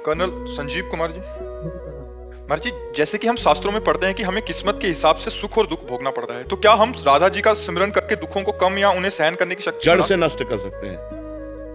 Colonel Sanjeev Kumar ji. महाराज जी, जैसे कि हम शास्त्रों में पढ़ते हैं कि हमें किस्मत के हिसाब से सुख और दुख भोगना पड़ता है, तो क्या हम राधा जी का सिमरन करके दुखों को कम या उन्हें सहन करने की शक्ति जड़ से नष्ट कर सकते हैं?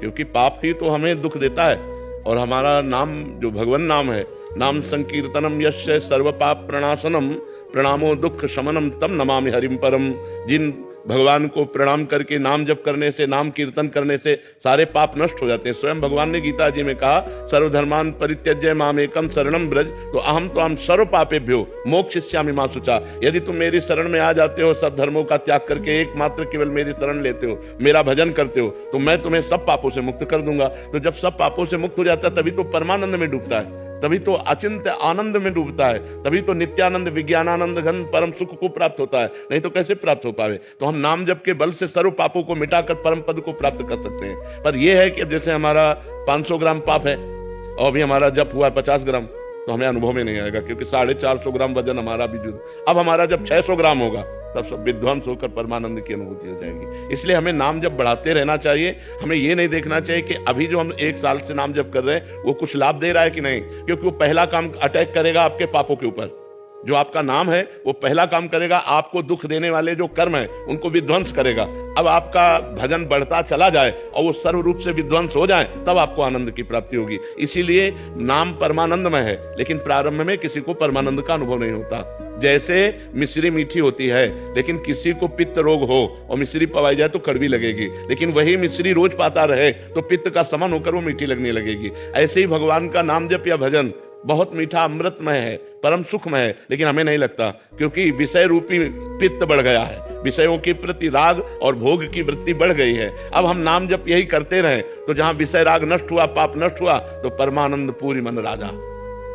क्योंकि पाप ही तो हमें दुख देता है। और हमारा नाम जो भगवान नाम है, नाम संकीर्तनम यस्य सर्व पाप प्रणाशनम प्रणामो दुख शमनम तम नमामि हरिम परम। जिन भगवान को प्रणाम करके नाम जप करने से, नाम कीर्तन करने से सारे पाप नष्ट हो जाते हैं। स्वयं भगवान ने गीता जी में कहा, सर्वधर्मान परित्यज्य मामेकम शरणम ब्रज तो अहम त्वाम सर्व पापेभ्यो मोक्षयिष्यामि मा शुचा। यदि तुम मेरी शरण में आ जाते हो, सब धर्मों का त्याग करके एकमात्र केवल मेरी शरण लेते हो, मेरा भजन करते हो, तो मैं तुम्हें सब पापों से मुक्त कर दूंगा। तो जब सब पापों से मुक्त हो जाता है तभी तो परमानंद में डूबता है, तभी तो अचिंत्य आनंद में डूबता है, तभी तो नित्यानंद विज्ञानानंद घन परम सुख को प्राप्त होता है। नहीं तो कैसे प्राप्त हो पावे? तो हम नाम जप के बल से सर्व पापों को मिटाकर परम पद को प्राप्त कर सकते हैं। पर यह है कि अब जैसे हमारा 500 ग्राम पाप है और अभी हमारा जप हुआ 50 ग्राम, तो हमें अनुभव में नहीं आएगा, क्योंकि 450 ग्राम वजन हमारा भी जुड़। अब हमारा जब 600 ग्राम होगा तब सब विध्वंस होकर परमानंद की अनुभूति हो जाएगी। इसलिए हमें नाम जप बढ़ाते रहना चाहिए। हमें ये नहीं देखना चाहिए कि अभी जो हम 1 साल से नाम जप कर रहे हैं वो कुछ लाभ दे रहा है कि नहीं, क्योंकि वो पहला काम अटैक करेगा आपके पापों के ऊपर। जो आपका नाम है वो पहला काम करेगा, आपको दुख देने वाले जो कर्म है उनको विध्वंस करेगा। अब आपका भजन बढ़ता चला जाए और वो सर्व रूप से विध्वंस हो जाए, तब आपको आनंद की प्राप्ति होगी। इसीलिए नाम परमानंदमय है, लेकिन प्रारंभ में किसी को परमानंद का अनुभव नहीं होता। जैसे मिश्री मीठी होती है, लेकिन किसी को पित्त रोग हो और मिश्री पवाई जाए तो कड़वी लगेगी, लेकिन वही मिश्री रोज पाता रहे तो पित्त का समन होकर वो मीठी लगने लगेगी। ऐसे ही भगवान का नाम जप या भजन बहुत मीठा अमृतमय है, परम सुखमय है, लेकिन हमें नहीं लगता, क्योंकि विषय रूपी पित्त बढ़ गया है, विषयों के प्रति राग और भोग की वृत्ति बढ़ गई है। अब हम नाम जप यही करते रहे तो जहां विषय राग नष्ट हुआ, पाप नष्ट हुआ, तो परमानंद पूरी मन राजा,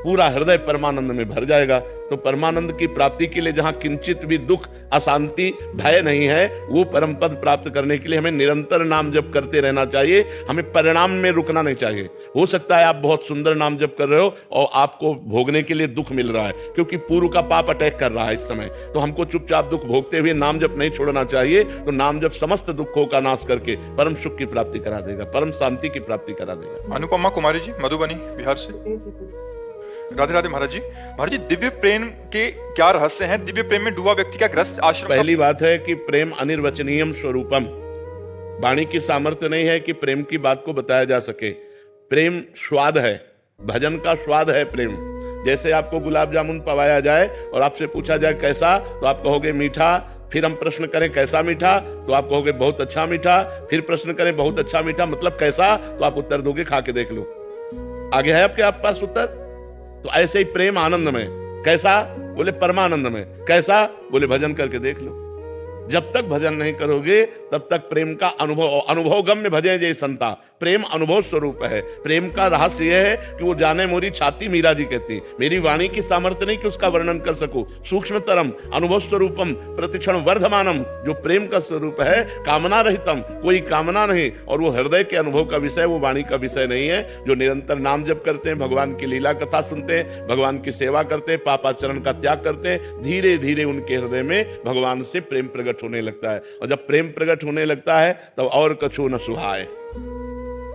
पूरा हृदय परमानंद में भर जाएगा। तो परमानंद की प्राप्ति के लिए जहां किंचित भी दुख, अशांति, भय नहीं है, वो परम पद प्राप्त करने के लिए हमें निरंतर नाम जप करते रहना चाहिए। हमें परिणाम में रुकना नहीं चाहिए। हो सकता है आप बहुत सुंदर नाम जप कर रहे हो और आपको भोगने के लिए दुख मिल रहा है, क्योंकि पूर्व का पाप अटैक कर रहा है इस समय, तो हमको चुपचाप दुख भोगते हुए नाम जप नहीं छोड़ना चाहिए। तो नाम जप समस्त दुखों का नाश करके परम सुख की प्राप्ति करा देगा, परम शांति की प्राप्ति करा देगा। अनुपमा कुमारी जी, मधुबनी, बिहार से। राधे राधे महाराज जी। महाराज जी, दिव्य प्रेम के क्या रहस्य हैं? दिव्य प्रेम में डूबा व्यक्ति का गृहस्थ आश्रम। पहली बात है कि प्रेम अनिर्वचनीयम स्वरूपम। वाणी की सामर्थ्य नहीं है कि प्रेम की बात को बताया जा सके। प्रेम स्वाद है, भजन का स्वाद है प्रेम। जैसे आपको गुलाब जामुन पवाया जाए और आपसे पूछा जाए कैसा, तो आप कहोगे मीठा। फिर हम प्रश्न करें कैसा मीठा, तो आप कहोगे बहुत अच्छा मीठा। फिर प्रश्न करें बहुत अच्छा मीठा मतलब कैसा, तो आप उत्तर दोगे खा के देख लो। आगे है आपके आप पास उत्तर? तो ऐसे ही प्रेम आनंद में। कैसा? बोले परमानंद में। कैसा? बोले भजन करके देख लो। जब तक भजन नहीं करोगे तब तक प्रेम का अनुभव गम्य भजे जय संता। प्रेम अनुभव स्वरूप है। प्रेम का रहस्य यह है कि वो जाने मोरी छाती, मीरा जी कहती, मेरी वाणी की सामर्थ्य नहीं कि उसका वर्णन कर सकूं। सूक्ष्मतरम अनुभव स्वरूपम प्रतिक्षण वर्धमानम। जो प्रेम का स्वरूप है, कामना रहितम, कोई कामना नहीं, और वो हृदय के अनुभव का विषय, वो वाणी का विषय नहीं है। जो निरंतर नाम जप करते हैं, भगवान की लीला कथा सुनते हैं, भगवान की सेवा करते हैं, पापाचरण का त्याग करते हैं, धीरे धीरे उनके हृदय में भगवान से प्रेम प्रकट होने लगता है। और जब प्रेम प्रकट होने लगता है तब और कछु न सुहाए,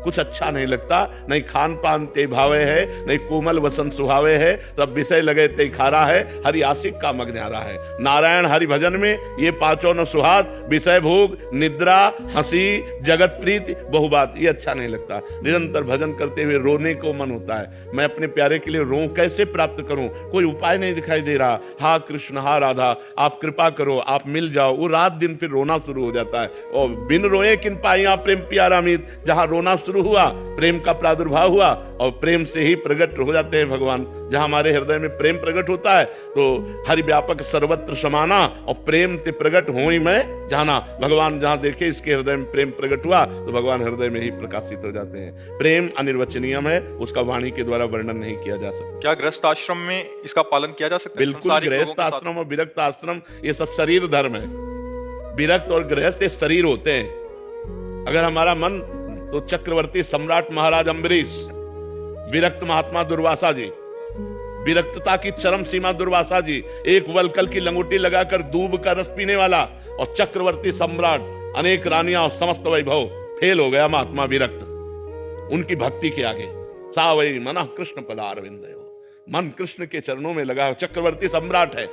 कुछ अच्छा नहीं लगता। नहीं खान पान ते भावे है, नहीं कोमल वसन सुहावे है, तब विषय लगे ते खारा है, हरि आशिक का मग न्यारा है। नारायण हरि भजन में ये पांचों न सुहात, विषय भोग, निद्रा, हंसी, जगत प्रीति, बहुबात, ये अच्छा नहीं लगता। निरंतर भजन करते हुए रोने को मन होता है। मैं अपने प्यारे के लिए रो कैसे प्राप्त करूं? कोई उपाय नहीं दिखाई दे रहा। हा कृष्ण, हा राधा, आप कृपा करो, आप मिल जाओ। वो रात दिन फिर रोना शुरू हो जाता है। और बिन रोए किन पाइया प्रेम प्यारा मीत। जहां रोना शुरू हुआ, प्रेम का प्रादुर्भाव हुआ, और प्रेम से ही प्रकट हो जाते हैं भगवान। जहां हमारे हृदय में प्रेम प्रकट होता है तो हरि व्यापक सर्वत्र समाना, और प्रेम ते प्रकट हो ही मैं जाना। भगवान जहां देखे इसके हृदय में प्रेम प्रकट हुआ तो भगवान हृदय में ही प्रकाशित हो जाते हैं। प्रेम अनिर्वचनीयम है, उसका वाणी के द्वारा वर्णन नहीं किया जा सकता। क्या गृहस्थ आश्रम में इसका पालन किया जा सकता है? बिल्कुल, गृहस्थ आश्रम और विरक्त आश्रम ये सब शरीर धर्म है। विरक्त और गृहस्थ ये शरीर होते हैं। अगर हमारा मन, तो चक्रवर्ती सम्राट महाराज अम्बरीश, विरक्त महात्मा दुर्वासा जी, विरक्तता की चरम सीमा दुर्वासा जी, एक वलकल की लंगोटी लगाकर दूब का रस पीने वाला, और चक्रवर्ती सम्राट, अनेक रानियां और समस्त वैभव, फेल हो गया महात्मा विरक्त उनकी भक्ति के आगे। सा वही मन कृष्ण पदारविंदयो। मन कृष्ण के चरणों में लगा। चक्रवर्ती सम्राट है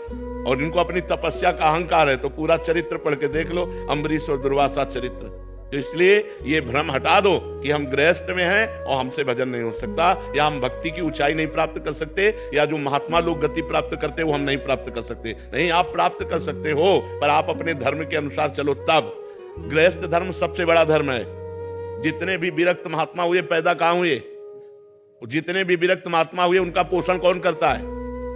और इनको अपनी तपस्या का अहंकार है, तो पूरा चरित्र पढ़ के देख लो, अम्बरीश और दुर्वासा चरित्र। तो इसलिए ये भ्रम हटा दो कि हम गृहस्थ में हैं और हमसे भजन नहीं हो सकता, या हम भक्ति की ऊंचाई नहीं प्राप्त कर सकते, या जो महात्मा लोग गति प्राप्त करते वो हम नहीं प्राप्त कर सकते। नहीं, आप प्राप्त कर सकते हो, पर आप अपने धर्म के अनुसार चलो। तब गृहस्थ धर्म सबसे बड़ा धर्म है। जितने भी विरक्त महात्मा हुए पैदा कहां हुए? जितने भी विरक्त महात्मा हुए उनका पोषण कौन करता है?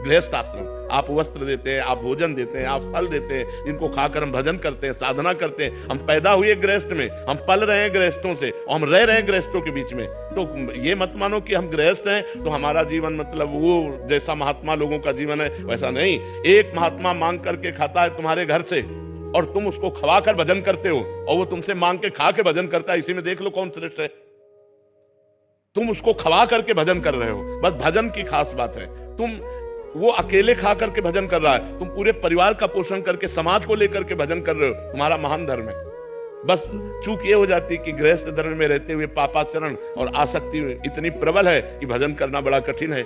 गृहस्थ आश्रम। आप वस्त्र देते हैं, आप भोजन देते हैं, आप फल देते हैं, इनको खाकर हम भजन करते हैं, साधना करते हैं। हम पैदा हुए गृहस्थ में, हम पल रहे हैं गृहस्थों से और हम रह रहे हैं गृहस्थों के बीच में। तो ये मत मानो कि हम गृहस्थ हैं तो हमारा जीवन मतलब वो जैसा महात्मा लोगों का जीवन है वैसा नहीं। एक महात्मा मांग करके खाता है तुम्हारे घर से और तुम उसको खवा कर भजन करते हो, और वो तुमसे मांग के खा के भजन करता है। इसी में देख लो कौन श्रेष्ठ है। तुम उसको खवा करके भजन कर रहे हो, बस भजन की खास बात है। तुम वो अकेले खा करके भजन कर रहा है, तुम पूरे परिवार का पोषण करके समाज को लेकर के भजन कर रहे हो, तुम्हारा महान धर्म है। बस चूक ये हो जाती कि गृहस्थ धर्म में रहते हुए पापाचरण और आसक्ति इतनी प्रबल है कि भजन करना बड़ा कठिन है।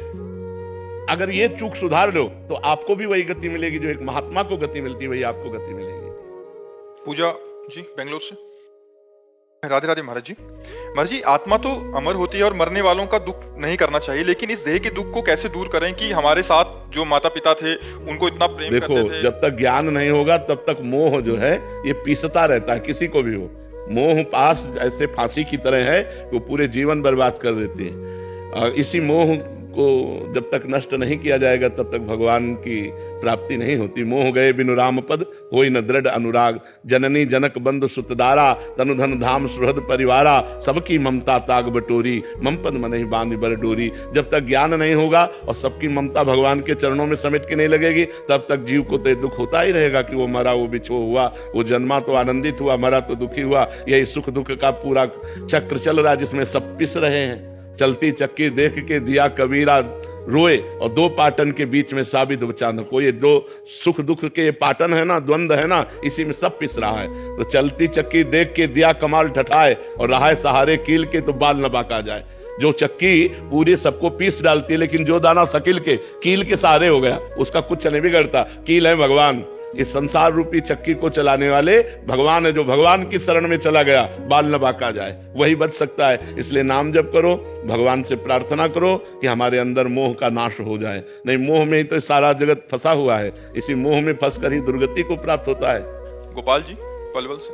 अगर ये चूक सुधार लो तो आपको भी वही गति मिलेगी जो एक महात्मा को गति मिलती है, वही आपको गति मिलेगी। पूजा जी बेंगलोर से। राधे राधे महाराज जी। महाराज जी, आत्मा तो अमर होती है और मरने वालों का दुख नहीं करना चाहिए, लेकिन इस देह के दुख को कैसे दूर करें कि हमारे साथ जो माता पिता थे उनको इतना प्रेम करते थे। देखो, जब तक ज्ञान नहीं होगा तब तक मोह जो है ये पीसता रहता है, किसी को भी हो। मोह पास ऐसे फांसी की तरह है, वो पूरे जीवन बर्बाद कर देती है। इसी मोह को जब तक नष्ट नहीं किया जाएगा तब तक भगवान की प्राप्ति नहीं होती। मोह गए बिनु राम पद होई न दृढ़ अनुराग, जननी जनक बंधु सुतदारा तनु धन धाम सुहृद परिवारा, सबकी ममता ताग बटोरी मम पद मनहि बांधि बर डोरी। जब तक ज्ञान नहीं होगा और सबकी ममता भगवान के चरणों में समेट के नहीं लगेगी तब तक जीव को तो दुख होता ही रहेगा कि वो मरा, वो बिछो हुआ, वो जन्मा तो आनंदित हुआ, मरा तो दुखी हुआ। यही सुख दुख का पूरा चक्र चल रहा है जिसमें सब पिस रहे हैं। चलती चक्की देख के दिया कबीरा रोए और दो पाटन के बीच में साबित बचाना को। ये दो सुख दुख के पाटन है ना, द्वंद्व है ना, इसी में सब पिस रहा है। तो चलती चक्की देख के दिया कमाल ठठाए और रहा है सहारे कील के तो बाल न बाका जाए। जो चक्की पूरी सबको पीस डालती है लेकिन जो दाना सकील के कील के सहारे हो गया उसका कुछ नहीं बिगड़ता। कील है भगवान। इस संसार रूपी चक्की को चलाने वाले भगवान है। जो भगवान की शरण में चला गया बाल न बाका जाए, वही बच सकता है। इसलिए नाम जप करो, भगवान से प्रार्थना करो कि हमारे अंदर मोह का नाश हो जाए। नहीं, मोह में ही तो सारा जगत फंसा हुआ है। इसी मोह में फंसकर ही दुर्गति को प्राप्त होता है। गोपाल जी पलवल से।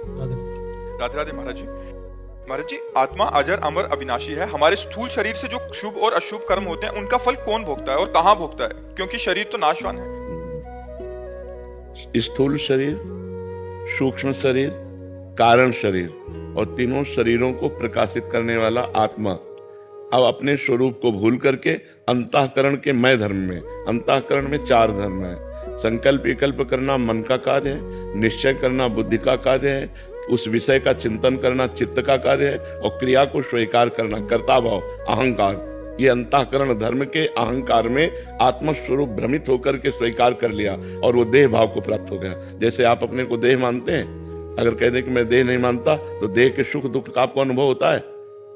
राधे राधे महाराज जी। महाराज जी, आत्मा अजर अमर अविनाशी है। हमारे स्थूल शरीर से जो शुभ और अशुभ कर्म होते हैं उनका फल कौन भोगता है और कहाँ भोगता है? क्योंकि शरीर तो नाशवान है। स्थूल शरीर, सूक्ष्म शरीर, कारण शरीर और तीनों शरीरों को प्रकाशित करने वाला आत्मा अब अपने स्वरूप को भूल करके अंतःकरण के मैं धर्म में, अंतःकरण में 4 धर्म है। संकल्प विकल्प करना मन का कार्य है, निश्चय करना बुद्धि का कार्य है, उस विषय का चिंतन करना चित्त का कार्य है और क्रिया को स्वीकार करना कर्ता भाव अहंकार। ये अंतःकरण धर्म के अहंकार में आत्मस्वरूप भ्रमित होकर के स्वीकार कर लिया और वो देह भाव को प्राप्त हो गया। जैसे आप अपने को देह मानते हैं, अगर कह दें कि मैं देह नहीं मानता तो देह के सुख दुख का आपको अनुभव होता है।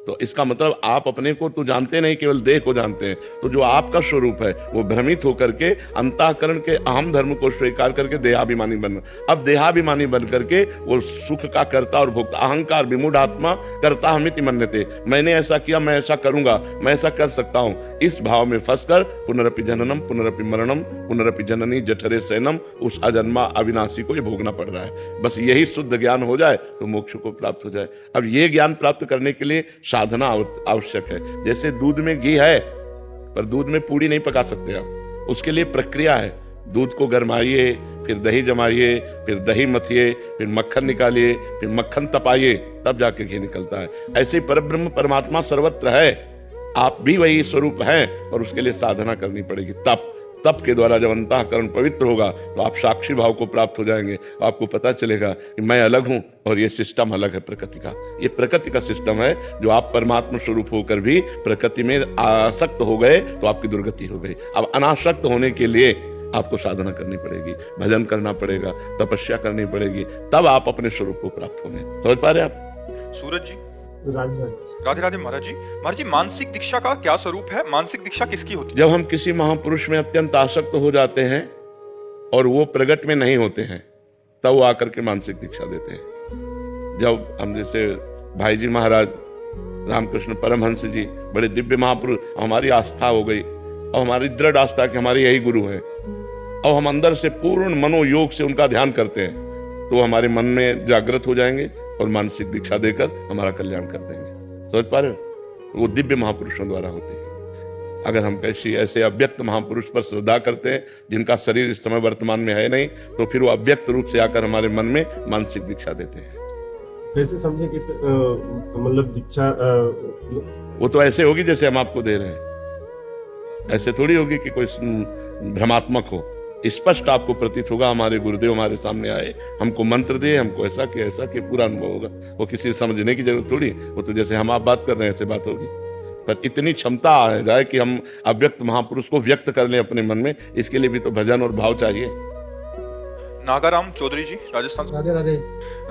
तो इसका मतलब आप अपने को तो जानते नहीं, केवल देह को जानते हैं। तो जो आपका स्वरूप है वो भ्रमित होकर के अंतःकरण के अहम धर्म को स्वीकार करके देहाभिमानी बनना। अब देहाभिमानी बन करके वो सुख का कर्ता और भोक्ता, अहंकार विमूढ़ आत्मा कर्ता हमिति मन्यते, मैंने ऐसा किया, मैं ऐसा करूंगा, मैं ऐसा कर सकता हूं, इस भाव में फंसकर पुनरपि जननम पुनरपि मरणम पुनरपि जननी जठरे सैनम, उस अजन्मा अविनाशी को ये भोगना पड़ रहा है। बस यही शुद्ध ज्ञान हो जाए तो मोक्ष को प्राप्त हो जाए। अब ये ज्ञान प्राप्त करने के लिए साधना आवश्यक है। जैसे दूध में घी है पर दूध में पूड़ी नहीं पका सकते आप, उसके लिए प्रक्रिया है। दूध को गरमाइए, फिर दही जमाइए, फिर दही मथिए, फिर मक्खन निकालिए, फिर मक्खन तपाइए, तब जाके घी निकलता है। ऐसे परब्रह्म परमात्मा सर्वत्र है, आप भी वही स्वरूप हैं और उसके लिए साधना करनी पड़ेगी। तप के द्वारा जब अंतःकरण पवित्र होगा तो आप साक्षी भाव को प्राप्त हो जाएंगे। आपको पता चलेगा कि मैं अलग हूं और ये सिस्टम अलग है प्रकृति का। ये प्रकृति का सिस्टम है। जो आप परमात्मा स्वरूप होकर भी प्रकृति में आसक्त हो गए तो आपकी दुर्गति हो गई। अब अनासक्त होने के लिए आपको साधना करनी पड़ेगी, भजन करना पड़ेगा, तपस्या करनी पड़ेगी, तब आप अपने स्वरूप को प्राप्त होंगे। समझ पा रहे आप? सूरज जी राधे राधे महाराज जी। महाराज जी, मानसिक दीक्षा का क्या स्वरूप है? मानसिक दीक्षा किसकी होती है? जब हम किसी महापुरुष में अत्यंत आसक्त हो जाते हैं और वो प्रगट में नहीं होते हैं, तब वो आकर के मानसिक दीक्षा देते हैं। जब हम जैसे भाई जी महाराज, रामकृष्ण परमहंस जी, बड़े दिव्य महापुरुष, हमारी आस्था हो गई और हमारी दृढ़ आस्था कि हमारे यही गुरु हैं, और हम अंदर से पूर्ण मनोयोग से उनका ध्यान करते हैं, तो हमारे मन में जागृत हो जाएंगे और मानसिक दीक्षा देकर हमारा कल्याण कर देंगे। समझ पा रहे हो? वो दिव्य महापुरुषों द्वारा होते हैं। अगर हम कैसी ऐसे अव्यक्त महापुरुष पर श्रद्धा करते हैं जिनका शरीर इस समय वर्तमान में है नहीं, तो फिर वो अव्यक्त रूप से आकर हमारे मन में मानसिक दीक्षा देते हैं। कैसे समझे कि मतलब दीक्षा वो तो ऐसे होगी जैसे हम आपको दे रहे हैं, ऐसे थोड़ी होगी कि कोई भ्रमात्मक हो। स्पष्ट आपको प्रतीत होगा, हमारे गुरुदेव हमारे सामने आए, हमको मंत्र दिए, हमको ऐसा कि पूरा अनुभव होगा। वो किसी समझने की जरूरत थोड़ी, वो तो जैसे हम आप बात कर रहे हैं ऐसे बात होगी। पर इतनी क्षमता आ जाए कि हम अव्यक्त महापुरुष को व्यक्त कर लें अपने मन में, इसके लिए भी तो भजन और भाव चाहिए। नागाराम चौधरी जी, राजस्थान से। राधे राधे।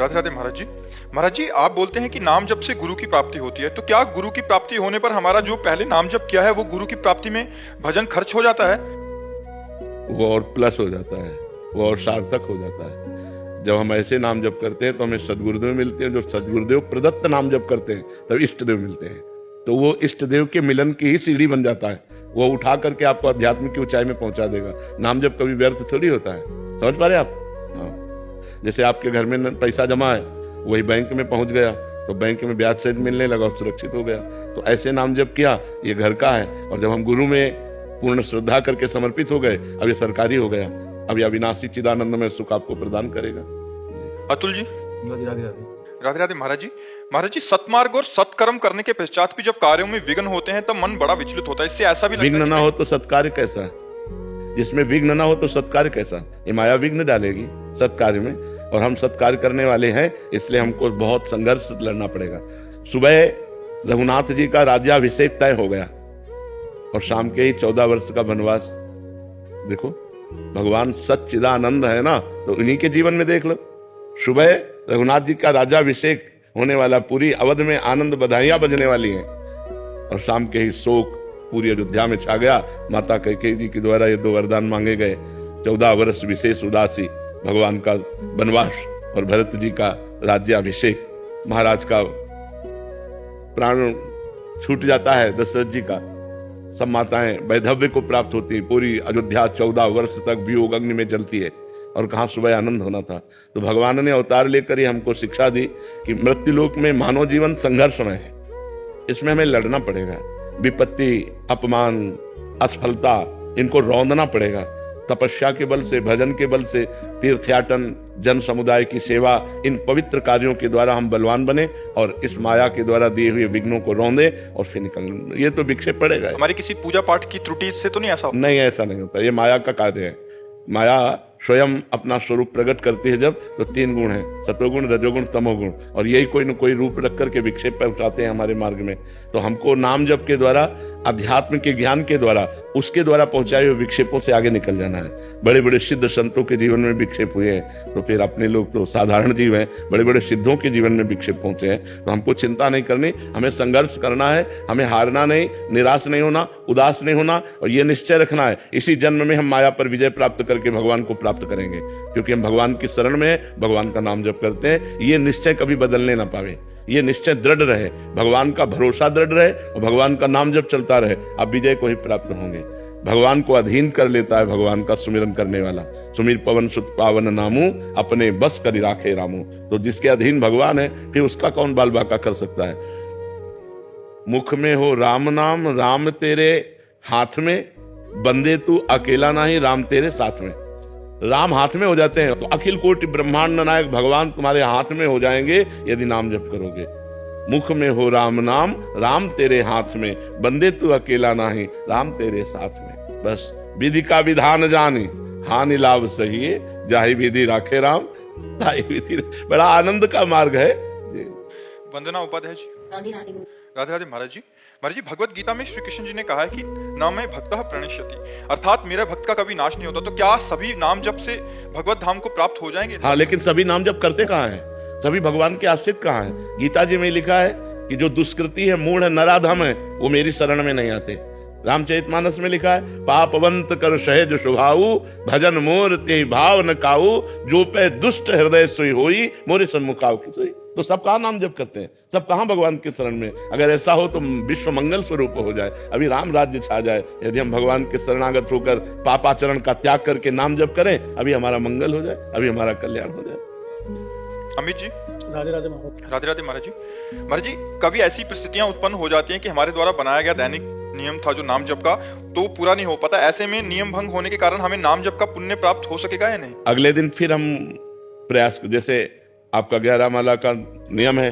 राधे राधे महाराज जी। महाराज जी, आप बोलते हैं कि नाम जप से गुरु की प्राप्ति होती है, तो क्या गुरु की प्राप्ति होने पर हमारा जो पहले नाम जप किया है वो गुरु की प्राप्ति में भजन खर्च हो जाता है? वो और प्लस हो जाता है, वो और सार्थक हो जाता है। जब हम ऐसे नाम जप करते हैं तो हमें सदगुरुदेव मिलते हैं, जो सदगुरुदेव प्रदत्त नाम जप करते हैं तब इष्ट देव मिलते हैं। तो वो इष्ट देव के मिलन की ही सीढ़ी बन जाता है, वो उठा करके आपको अध्यात्म की ऊंचाई में पहुंचा देगा। नाम जप कभी व्यर्थ थोड़ी होता है। समझ पा रहे आप? हाँ, जैसे आपके घर में पैसा जमा है, वही बैंक में पहुंच गया तो बैंक में ब्याज सहित मिलने लगा और सुरक्षित हो गया। तो ऐसे नाम जप किया, ये घर का है, और जब हम गुरु में पूर्ण श्रद्धा करके समर्पित हो गए, अब ये सरकारी हो गया, अब ये अविनाशी चिदानंद में सुख आपको प्रदान करेगा। अतुल जी। राधे राधे। राधे राधे महाराज जी। महाराज जी, सत्मार्ग और सत्कर्म करने के पश्चात भी जब कार्यों में विघ्न होते हैं तब मन बड़ा विचलित होता है। इससे ऐसा भी लगता है विघ्न ना हो तो सत्कार्य कैसा? जिसमें विघ्न ना हो तो सत्कार्य कैसा? ये माया विघ्न डालेगी सत्कार्य में, और हम सत्कार्य करने वाले हैं, इसलिए हमको बहुत संघर्ष लड़ना पड़ेगा। सुबह रघुनाथ जी का राज्याभिषेक तय हो गया और शाम के ही 14 वर्ष का वनवास। देखो, भगवान सच्चिदानंद है ना, तो इन्हीं के जीवन में देख लो। सुबह रघुनाथ जी का राज्याभिषेक होने वाला, पूरी अवध में आनंद बधाइयां बजने वाली हैं, और शाम के ही शोक पूरी अयोध्या में छा गया। माता कैकेयी जी के द्वारा ये 2 वरदान मांगे गए, 14 वर्ष विशेष उदासी, भगवान का वनवास और भरत जी का राज्याभिषेक। महाराज का प्राण छूट जाता है, दशरथ जी का, सब माताएं वैधव्य को प्राप्त होती है। पूरी अयोध्या 14 वर्ष तक वियोग अग्नि में जलती है, और कहाँ सुबह आनंद होना था। तो भगवान ने अवतार लेकर ही हमको शिक्षा दी कि मृत्युलोक में मानव जीवन संघर्षमय है, इसमें हमें लड़ना पड़ेगा। विपत्ति, अपमान, असफलता, इनको रौंदना पड़ेगा। तपस्या के बल से, भजन के बल से, तीर्थयाटन, जन समुदाय की सेवा, इन पवित्र कार्यों के द्वारा हम बलवान बने और इस माया के द्वारा दिए हुए विघ्नों को रौंदे और फिर निकल। ये तो विक्षेप पड़ेगा। हमारी किसी पूजा पाठ की त्रुटि से तो नहीं ऐसा होता? नहीं, ऐसा नहीं होता। ये माया का कार्य है। माया स्वयं अपना स्वरूप प्रकट करती है जब, तो 3 गुण है, सत्वगुण, रजोगुण, तमोगुण, और यही कोई न कोई रूप रख करके विक्षेप पहुंचाते हैं हमारे मार्ग में। तो हमको नाम जप के द्वारा, अध्यात्म के ज्ञान के द्वारा, उसके द्वारा पहुंचाए हुए विक्षेपों से आगे निकल जाना है। बड़े बड़े सिद्ध संतों के जीवन में विक्षेप हुए हैं, तो फिर अपने लोग तो साधारण जीव हैं, बड़े बड़े सिद्धों के जीवन में विक्षेप पहुंचे हैं। तो हमको चिंता नहीं करनी, हमें संघर्ष करना है, हमें हारना नहीं, निराश नहीं होना, उदास नहीं होना, और ये निश्चय रखना है इसी जन्म में हम माया पर विजय प्राप्त करके भगवान को प्राप्त करेंगे, क्योंकि हम भगवान की शरण में हैं, भगवान का नाम जप करते हैं। ये निश्चय कभी बदलने ना पावे, ये निश्चय दृढ़ रहे, भगवान का भरोसा दृढ़ रहे और भगवान का नाम जप चलता रहे, आप विजय को ही प्राप्त होंगे। भगवान को अधीन कर लेता है भगवान का सुमिरन करने वाला। सुमिर पवन सुत पावन नामू, अपने बस करी राखे रामू। तो जिसके अधीन भगवान है, फिर उसका कौन बाल बाका कर सकता है? मुख में हो राम नाम, राम तेरे हाथ में, बंदे तू अकेला नहीं, राम तेरे साथ में। राम हाथ में हो जाते हैं तो अखिल कोटि ब्रह्मांड नायक भगवान तुम्हारे हाथ में हो जाएंगे यदि नाम जप करोगे। मुख में हो राम नाम, राम तेरे हाथ में, बंदे तू अकेला नहीं, राम तेरे साथ में। बस विधि का विधान जानी, हानि लाभ सही, जाहि विधि राखे राम, ताहि विधि। बड़ा आनंद का मार्ग है जी। वंदना उपाध्याय जी। राधे राधे महाराज जी। महाराज जी, भगवत गीता में श्री कृष्ण जी ने कहा है कि न मैं भक्तः प्रणश्यति, अर्थात मेरा भक्त का कभी नाश नहीं होता। तो क्या सभी नाम जप से भगवत धाम को प्राप्त हो जाएंगे? हाँ, लेकिन सभी नाम जप करते कहाँ हैं? सभी भगवान के आश्रित कहाँ हैं? गीता जी में लिखा है कि जो दुष्कृति है, मूढ़ है, नराधम है, वो मेरी शरण में नहीं आते। रामचरितमानस में लिखा है, पापवंत कर सहज स्वभाऊ, भजन मोर ते भाव न काऊ, जो पे दुष्ट हृदय सोई होई, मोरे सन्मुख आव की सोई। तो सब कहाँ नाम जप करते हैं, सब कहाँ भगवान के शरण में। अगर ऐसा हो तो विश्व मंगल स्वरूप हो जाए, अभी राम राज्य छा जाए। यदि हम भगवान के शरणागत होकर पापाचरण का त्याग करके नाम जप करें, अभी हमारा मंगल हो जाए, अभी हमारा कल्याण हो जाए। अमित जी। राधे राधे महाराज। राधे राधे महाराज जी। महाराज जी, कभी ऐसी परिस्थितियां उत्पन्न हो जाती हैं कि हमारे द्वारा बनाया गया दैनिक नियम था जो नाम जप का, तो पूरा नहीं हो पाता। ऐसे में नियम भंग होने के कारण हमें नाम जप का पुण्य प्राप्त हो सकेगा या नहीं? अगले दिन फिर हम प्रयास, जैसे आपका 11 माला का नियम है,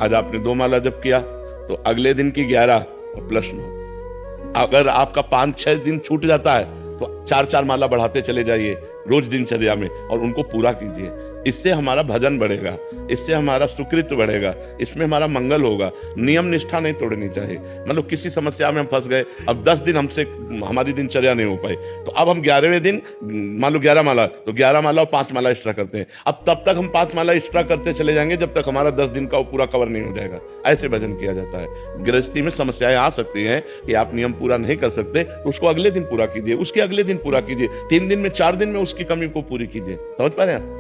आज आपने 2 माला जप किया, तो अगले दिन की 11 प्लस 9। अगर आपका 5-6 दिन छूट जाता है तो 4-4 माला बढ़ाते चले जाइए रोज दिनचर्या में, और उनको पूरा कीजिए। इससे हमारा भजन बढ़ेगा, इससे हमारा सुकृत बढ़ेगा, इसमें हमारा मंगल होगा। नियम निष्ठा नहीं तोड़नी चाहिए। मतलब किसी समस्या में हम फंस गए, अब 10 दिन हमसे हमारी दिनचर्या नहीं हो पाई, तो अब हम 11वें दिन मान लो 11 माला, तो 11 माला और 5 माला एक्स्ट्रा करते हैं। अब तब तक हम 5 माला एक्स्ट्रा करते चले जाएंगे जब तक हमारा 10 दिन का वो पूरा कवर नहीं हो जाएगा। ऐसे भजन किया जाता है। गृहस्थी में समस्याएं आ सकती हैं कि आप नियम पूरा नहीं कर सकते, तो उसको अगले दिन पूरा कीजिए, उसके अगले दिन पूरा कीजिए, 3 दिन में 4 दिन में उसकी कमी को पूरी कीजिए। समझ पा रहे हैं आप?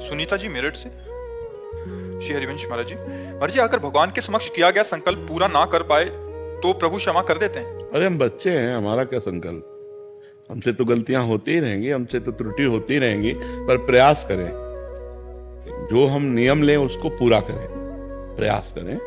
सुनीता जी मेरठ से। श्री हरिवंश महाराज जी। महाराज जी, अगर भगवान के समक्ष किया गया संकल्प पूरा ना कर पाए तो प्रभु क्षमा कर देते हैं? अरे हम बच्चे हैं, हमारा क्या संकल्प। हमसे तो गलतियां होती ही रहेंगी, हमसे तो त्रुटि होती ही रहेंगी, पर प्रयास करें, जो हम नियम लें उसको पूरा करें, प्रयास करें।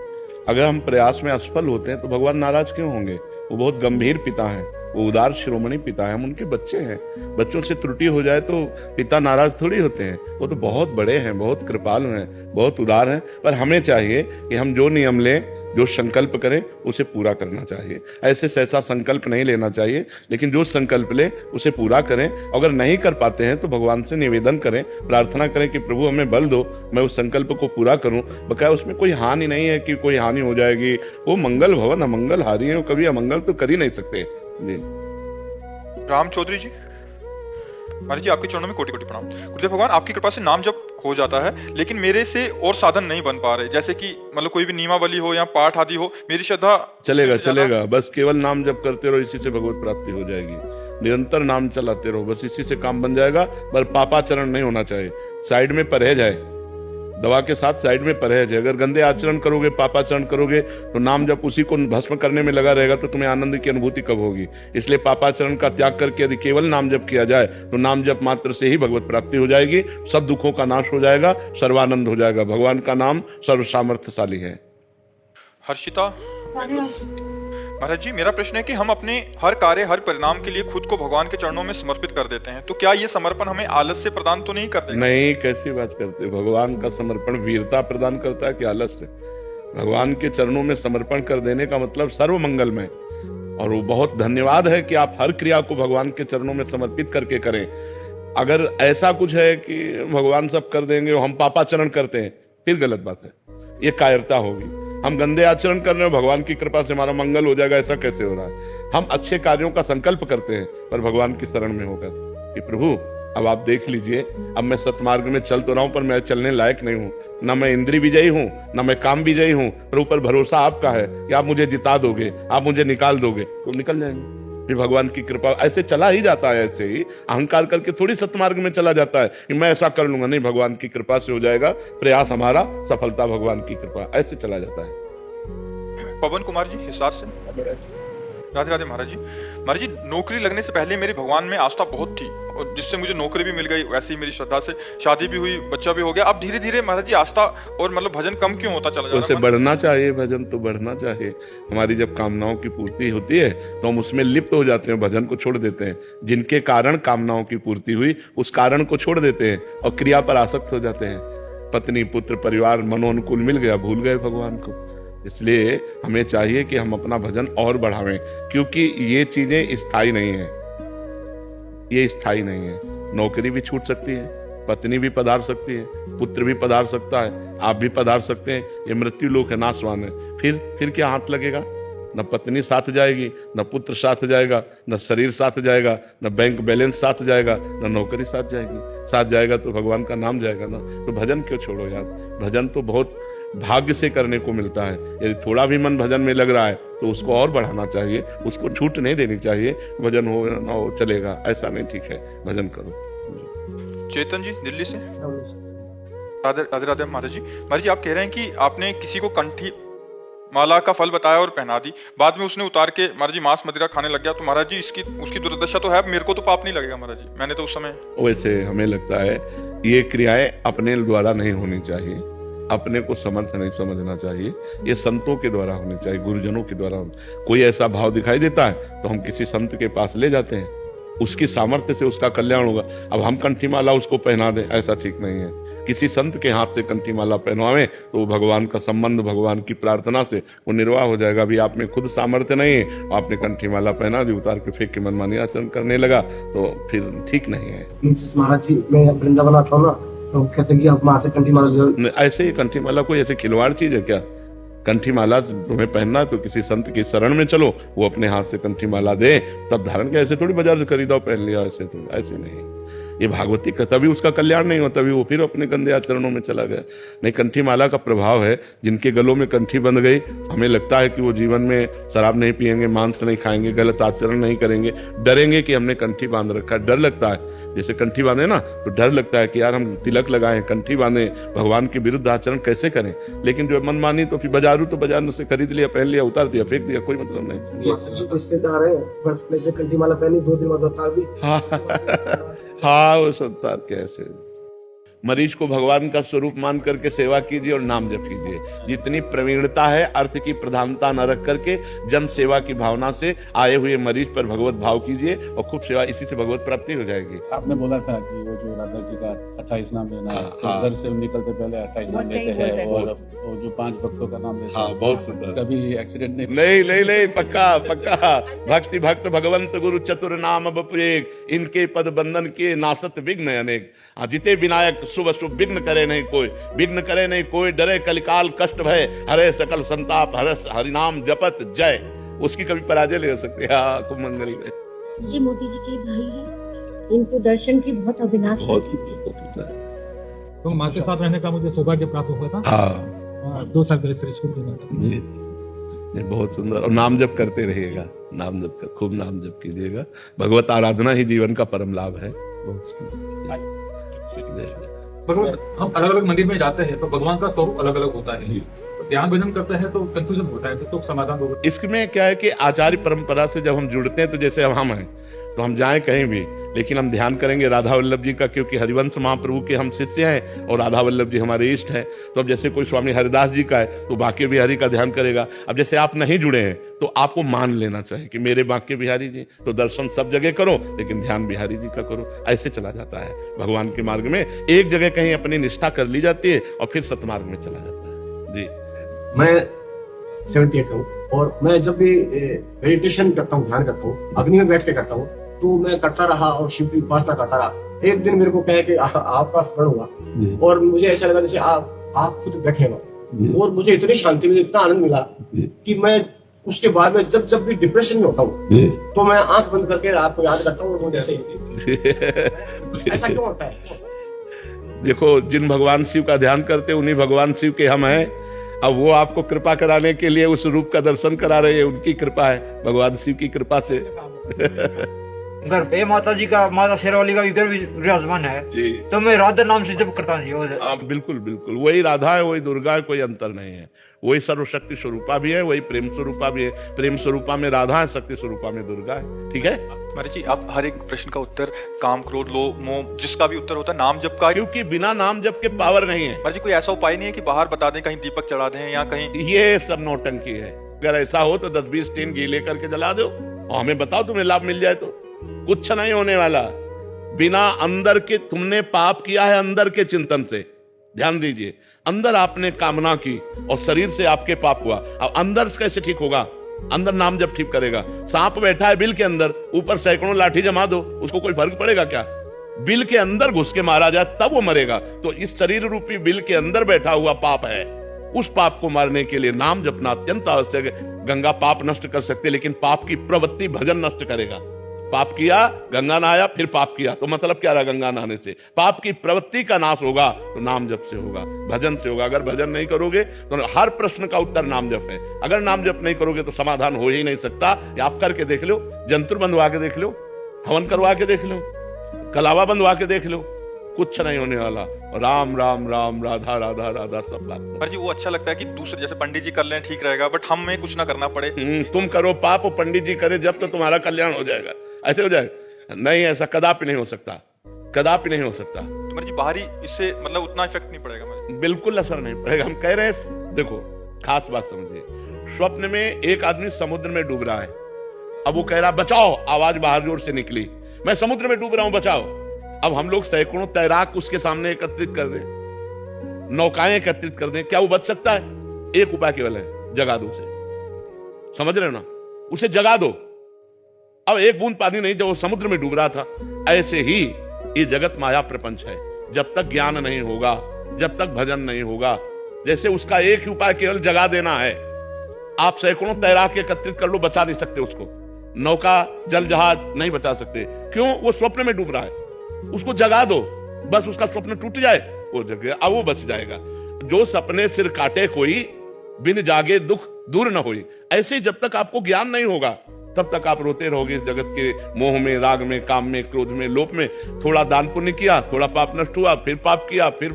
अगर हम प्रयास में असफल होते हैं तो भगवान नाराज क्यों होंगे? वो बहुत गंभीर पिता हैं, वो उदार शिरोमणि पिता है, हम उनके बच्चे हैं। बच्चों से त्रुटि हो जाए तो पिता नाराज थोड़ी होते हैं। वो तो बहुत बड़े हैं, बहुत कृपालु हैं, बहुत उदार हैं। पर हमें चाहिए कि हम जो नियम लें, जो संकल्प करें, उसे पूरा करना चाहिए। ऐसे ऐसा संकल्प नहीं लेना चाहिए, लेकिन जो संकल्प ले उसे पूरा करें। अगर नहीं कर पाते हैं तो भगवान से निवेदन करें, प्रार्थना करें कि प्रभु हमें बल दो, मैं उस संकल्प को पूरा करूं। बकाया उसमें कोई हानि नहीं है कि कोई हानि हो जाएगी। वो मंगल भवन अमंगल हारी है, कभी अमंगल तो कर ही नहीं सकते जी। राम चौधरी जी। महाराज जी, आपके चरणों में कोटि कोटि प्रणाम। गुरुदेव भगवान, आपकी कृपा से नाम जप हो जाता है, लेकिन मेरे से और साधन नहीं बन पा रहे। जैसे कि मतलब कोई भी नियमावली हो या पाठ आदि हो, मेरी श्रद्धा चलेगा, बस केवल नाम जप करते रहो, इसी से भगवत प्राप्ति हो जाएगी। निरंतर नाम चलाते रहो, बस इसी से काम बन जाएगा। पर पापाचरण नहीं होना चाहिए, साइड में परहेज है, दवा के साथ साइड में परहेज है। अगर गंदे आचरण करोगे, पापाचरण करोगे, तो नाम जब उसी को भस्म करने में लगा रहेगा तो तुम्हें आनंद की अनुभूति कब होगी? इसलिए पापाचरण का त्याग करके यदि केवल नाम जप किया जाए तो नाम जप मात्र से ही भगवत प्राप्ति हो जाएगी, सब दुखों का नाश हो जाएगा, सर्वानंद हो जाएगा। भगवान का नाम सर्व सामर्थ्यशाली है। हर्षिता। महाराज जी, मेरा प्रश्न है कि हम अपने हर कार्य, हर परिणाम के लिए खुद को भगवान के चरणों में समर्पित कर देते हैं, तो क्या ये समर्पण हमें आलस से प्रदान तो नहीं करते? नहीं, कैसी बात करते। भगवान का समर्पण वीरता प्रदान करता है कि आलस से? भगवान के चरणों में समर्पण कर देने का मतलब सर्व मंगलमय, और वो बहुत धन्यवाद है कि आप हर क्रिया को भगवान के चरणों में समर्पित करके करें। अगर ऐसा कुछ है कि भगवान सब कर देंगे, हम पापाचरण करते हैं, फिर गलत बात है, ये कायरता होगी। हम गंदे आचरण कर रहे हो, भगवान की कृपा से हमारा मंगल हो जाएगा, ऐसा कैसे हो रहा है? हम अच्छे कार्यों का संकल्प करते हैं, पर भगवान की शरण में होकर कि प्रभु अब आप देख लीजिए, अब मैं सतमार्ग में चल तो रहा हूं, पर मैं चलने लायक नहीं हूं, ना मैं इंद्रिय विजयी हूं, ना मैं काम विजयी हूं, पर ऊपर भरोसा आपका है कि आप मुझे जिता दोगे, आप मुझे निकाल दोगे, तो निकल जाएंगे। फिर भगवान की कृपा ऐसे चला ही जाता है। ऐसे ही अहंकार करके थोड़ी सतमार्ग में चला जाता है कि मैं ऐसा कर लूंगा, नहीं, भगवान की कृपा से हो जाएगा, प्रयास हमारा, सफलता भगवान की कृपा, ऐसे चला जाता है। पवन कुमार जी, हिसार से। राधे राधे महाराज जी। महाराज जी, नौकरी लगने से पहले मेरी भगवान में आस्था बहुत थी, और जिससे मुझे नौकरी भी मिल गई, वैसे ही मेरी श्रद्धा से शादी भी हुई, बच्चा भी हो गया। अब धीरे धीरे महाराज जी आस्था और मतलब भजन कम क्यों होता चला जा रहा है? बढ़ना चाहिए, भजन तो बढ़ना चाहिए। हमारी जब कामनाओं की पूर्ति होती है तो हम उसमें लिप्त हो जाते हैं, भजन को छोड़ देते हैं। जिनके कारण कामनाओं की पूर्ति हुई, उस कारण को छोड़ देते हैं और क्रिया पर आसक्त हो जाते हैं। पत्नी, पुत्र, परिवार मनोनुकूल मिल गया, भूल गए भगवान को। इसलिए हमें चाहिए कि हम अपना भजन और बढ़ावें, क्योंकि ये चीजें स्थायी नहीं है, ये स्थायी नहीं है। नौकरी भी छूट सकती है, पत्नी भी पधार सकती है, पुत्र भी पधार सकता है, आप भी पधार सकते हैं। ये मृत्यु लोक है, नाशवान है। फिर क्या हाथ लगेगा? न पत्नी साथ जाएगी, न पुत्र साथ जाएगा, न शरीर साथ जाएगा, न बैंक बैलेंस साथ जाएगा, न नौकरी साथ जाएगी। साथ जाएगा तो भगवान का नाम जाएगा ना। तो भजन क्यों छोड़ो यार? भजन तो बहुत भाग्य से करने को मिलता है। यदि थोड़ा भी मन भजन में लग रहा है तो उसको और बढ़ाना चाहिए, उसको छूट नहीं देनी चाहिए। भजन हो ना हो चलेगा, ऐसा नहीं, ठीक है भजन करो। चेतन जी दिल्ली से। राधे राधे महाराज जी। महाराज जी, आप कह रहे हैं कि आपने किसी को कंठी माला का फल बताया और पहना दी, बाद में उसने उतार के महाराज जी मांस मदिरा खाने लग गया, तो महाराज जी उसकी दुर्दशा तो है, मेरे को तो पाप नहीं लगेगा महाराज जी, मैंने तो उस समय। वैसे हमें लगता है ये क्रियाएं अपने द्वारा नहीं होनी चाहिए, अपने को समर्थ नहीं समझना चाहिए, ये संतों के द्वारा होनी चाहिए, गुरुजनों के द्वारा। कोई ऐसा भाव दिखाई देता है तो हम किसी संत के पास ले जाते हैं, उसकी सामर्थ्य से उसका कल्याण होगा। अब हम कंठी माला उसको पहना दें, ऐसा ठीक नहीं है। किसी संत के हाथ से कंठी माला पहनवाएं तो वो भगवान का संबंध, भगवान की प्रार्थना से वो निर्वाह हो जाएगा। अभी आप में खुद सामर्थ्य नहीं है, आपने कंठी माला पहना दी, उतार के फेंक के मनमानी आचरण करने लगा तो फिर ठीक नहीं है। महाराज जी, मैं वृंदावन आता हूँ ना, तो कहते कि आप वहां से कंठी माला। ऐसे ही कंठी माला कोई ऐसे खिलवाड़ चीज है क्या? कंठी माला तुम्हें पहनना है तो किसी संत की शरण में चलो, वो अपने हाथ से कंठी माला दे तब धारण के। ऐसे थोड़ी बाजार से खरीदा पहन लिया, ऐसे तो ऐसे नहीं। ये भागवती का तभी उसका कल्याण नहीं होता, तभी वो फिर अपने गंदे आचरणों में चला गया। नहीं, कंठी माला का प्रभाव है, जिनके गलों में कंठी बंध गई, हमें लगता है कि वो जीवन में शराब नहीं पिएंगे, मांस नहीं खाएंगे, गलत आचरण नहीं करेंगे, डरेंगे कि हमने कंठी बांध रखा है। डर लगता है, जैसे कंठी बांधे ना तो डर लगता है कि यार हम तिलक लगाएं, कंठी बांधे, भगवान के विरुद्ध आचरण कैसे करें। लेकिन जो मनमानी तो फिर बाजार से खरीद लिया, पहन लिया, उतार दिया, फेंक दिया, कोई मतलब नहीं। रिश्तेदार है, बस में से कंठी माला पहनी, 2 दिन बाद उतार दी। हाँ, वो संसार के ऐसे। मरीज को भगवान का स्वरूप मान करके सेवा कीजिए और नाम जप कीजिए। जितनी प्रवीणता है, अर्थ की प्रधानता न रख करके जन सेवा की भावना से आए हुए मरीज पर भगवत भाव कीजिए और खूब सेवा, इसी से भगवत प्राप्ति हो जाएगी। आपने बोला था कि वो जो राधा जी का 28 नाम लेना है, तो घर से निकलते पहले 28 नाम लेते हैं और जो 5 भक्तों का नाम लेते हैं। बहुत सुंदर। कभी एक्सीडेंट नहीं, पक्का। भक्ति भक्त भगवंत गुरु चतुर नाम बपुएक, इनके पद बंधन के नासत विघ्न अनेक। जिते विनायक शुभ शुभ विघ्न करे नहीं कोई, विघ्न करे नहीं कोई, डरे कलिकाल कष्ट भय, हरे सकल संताप, हरिनाम जपत जय। उसकी कभी पराजय नहीं हो सकती। हाँ, खूब मंगल में। ये मोदी जी के भाई हैं, इनको दर्शन की बहुत अभिलाष है। तो माँ के साथ रहने का मुझे सौभाग्य प्राप्त हुआ था। हाँ, 2 साल पहले श्री छोड़ देना जी, बहुत सुंदर। और नाम जप करते रहिएगा, नाम जप कर, खूब नाम जप कीजिएगा। भगवत आराधना ही जीवन का परम लाभ है। बहुत सुंदर। हम अलग अलग मंदिर में जाते हैं तो भगवान का स्वरूप अलग अलग होता है, तो ध्यान भजन करते हैं तो कंफ्यूजन होता है, तो समाधान होगा। इसमें क्या है कि आचार्य परंपरा से जब हम जुड़ते हैं तो जैसे हम हैं तो हम जाएं कहीं भी, लेकिन हम ध्यान करेंगे राधा वल्लभ जी का, क्योंकि हरिवंश महाप्रभु के हम शिष्य हैं और राधा वल्लभ जी हमारे इष्ट हैं। तो अब जैसे कोई स्वामी हरिदास जी का है तो बांके बिहारी का ध्यान करेगा। अब जैसे आप नहीं जुड़े हैं तो आपको मान लेना चाहिए कि मेरे बांके बिहारी जी, तो दर्शन सब जगह करो लेकिन ध्यान बिहारी जी का करो। ऐसे चला जाता है भगवान के मार्ग में। एक जगह कहीं अपनी निष्ठा कर ली जाती है और फिर सतमार्ग में चला जाता है। जी, मैं 78 हूँ और मैं जब भी मेडिटेशन करता हूँ, ध्यान करता हूँ, अग्नि में बैठ के करता हूँ, तो मैं करता रहा और शिव की उपासना करता रहा। एक दिन मेरे को कहे कि आपका स्मरण हुआ और मुझे ऐसा लगा जैसे आप खुद बैठे हो, और मुझे इतनी शांति मिली, इतना आनंद मिला कि मैं उसके बाद में जब भी डिप्रेशन में होता हूँ तो मैं आंख बंद करके रात को याद करता हूँ जैसे ऐसा क्यों होता है? देखो, जिन भगवान शिव का ध्यान करते उन्हीं भगवान शिव के हम हैं। अब वो आपको कृपा कराने के लिए उस रूप का दर्शन करा रहे हैं, उनकी कृपा है, भगवान शिव की कृपा से। घर पे माता जी का, माता शेरावाली का विग्रह विराजमान है जी, तो मैं राधा नाम से जप करता हूँ। बिल्कुल बिल्कुल, वही राधा है, वही दुर्गा है, कोई अंतर नहीं है। वही सर्वशक्ति स्वरूपा भी है, वही प्रेम स्वरूपा भी है। प्रेम स्वरूपा में राधा है, शक्ति स्वरूपा में दुर्गा है। ठीक है महाराज जी, आप हर एक प्रश्न का उत्तर काम, क्रोध, लोभ, मोह, जिसका भी उत्तर होता है नाम जप का, क्योंकि बिना नाम जप के पावर नहीं है। महाराज जी, कोई ऐसा उपाय नहीं है कि बाहर बता दें, कहीं दीपक चढ़ा दें या कहीं? ये सब नौटंकी है। अगर ऐसा हो तो 10-20 टीन घी लेकर के जला दो और हमें बताओ तुम्हें लाभ मिल जाए तो। कुछ नहीं होने वाला। बिना अंदर के, तुमने पाप किया है अंदर के चिंतन से, ध्यान दीजिए। अंदर आपने कामना की और शरीर से आपके पाप हुआ। अब अंदर से कैसे ठीक होगा? अंदर नाम जब ठीक करेगा। सांप बैठा है बिल के अंदर, ऊपर सैकड़ों लाठी जमा दो, उसको कोई फर्क पड़ेगा क्या? बिल के अंदर घुस के मारा जाए तब वो मरेगा। तो इस शरीर रूपी बिल के अंदर बैठा हुआ पाप है, उस पाप को मारने के लिए नाम जपना अत्यंत आवश्यक है। गंगा पाप नष्ट कर सकते, लेकिन पाप की प्रवृत्ति भजन नष्ट करेगा। पाप किया, गंगा नहाया, फिर पाप किया, तो मतलब क्या रहा गंगा नहाने से? पाप की प्रवृत्ति का नाश होगा तो नाम जप से होगा, भजन से होगा। अगर भजन नहीं करोगे तो हर प्रश्न का उत्तर नाम जप है। अगर नाम जप नहीं करोगे तो समाधान हो ही नहीं सकता। ये आप करके देख लो, जंतुर बंधवा के देख लो, हवन करवा के देख लो, कलावा बंधवा के देख लो, कुछ नहीं होने वाला। राम राम राम, राधा राधा राधा, सब बात पर जी वो अच्छा लगता है कि दूसरे जैसे पंडित जी कर लें ठीक रहेगा, बट हमें कुछ ना करना पड़े। तुम करो पाप और पंडित जी करे जब, तो तुम्हारा कल्याण हो जाएगा। ऐसे हो जाएगा? नहीं, ऐसा कदापि नहीं हो सकता, कदापि नहीं हो सकता। तो जी बाहरी इससे मतलब उतना इफेक्ट नहीं पड़ेगा मुझे? बिल्कुल असर नहीं पड़ेगा। हम कह रहे हैं, देखो खास बात समझिए। स्वप्न में एक आदमी समुद्र में डूब रहा है, अब वो कह रहा बचाओ, आवाज बाहर जोर से निकली, मैं समुद्र में डूब रहा हूं, बचाओ। अब हम लोग सैकड़ों तैराक उसके सामने एकत्रित कर दें, नौकाएं एकत्रित कर दें, क्या वो बच सकता है? एक उपाय केवल है, जगा दो उसे। समझ रहे हो ना? उसे जगा दो। अब एक बूंद पानी नहीं, जब वो समुद्र में डूब रहा था। ऐसे ही ये जगत माया प्रपंच है। जब तक ज्ञान नहीं होगा, जब तक भजन नहीं होगा, जैसे उसका एक ही उपाय केवल जगा देना है। आप सैकड़ों तैराक एकत्रित कर लो, बचा नहीं सकते उसको। नौका, जल जहाज नहीं बचा सकते। क्यों? वो स्वप्न में डूब रहा है। उसको जगा दो, बस उसका स्वप्न टूट जाए, वो जगह, अब वो बच जाएगा। जो सपने सिर काटे कोई, बिन जागे दुख दूर न होई। ऐसे जब तक आपको ज्ञान नहीं होगा, तब तक आप रोते रहोगे इस जगत के मोह में, राग में, काम में, क्रोध में, लोभ में। थोड़ा दान पुण्य किया, थोड़ा पाप नष्ट हुआ, फिर पाप किया, फिर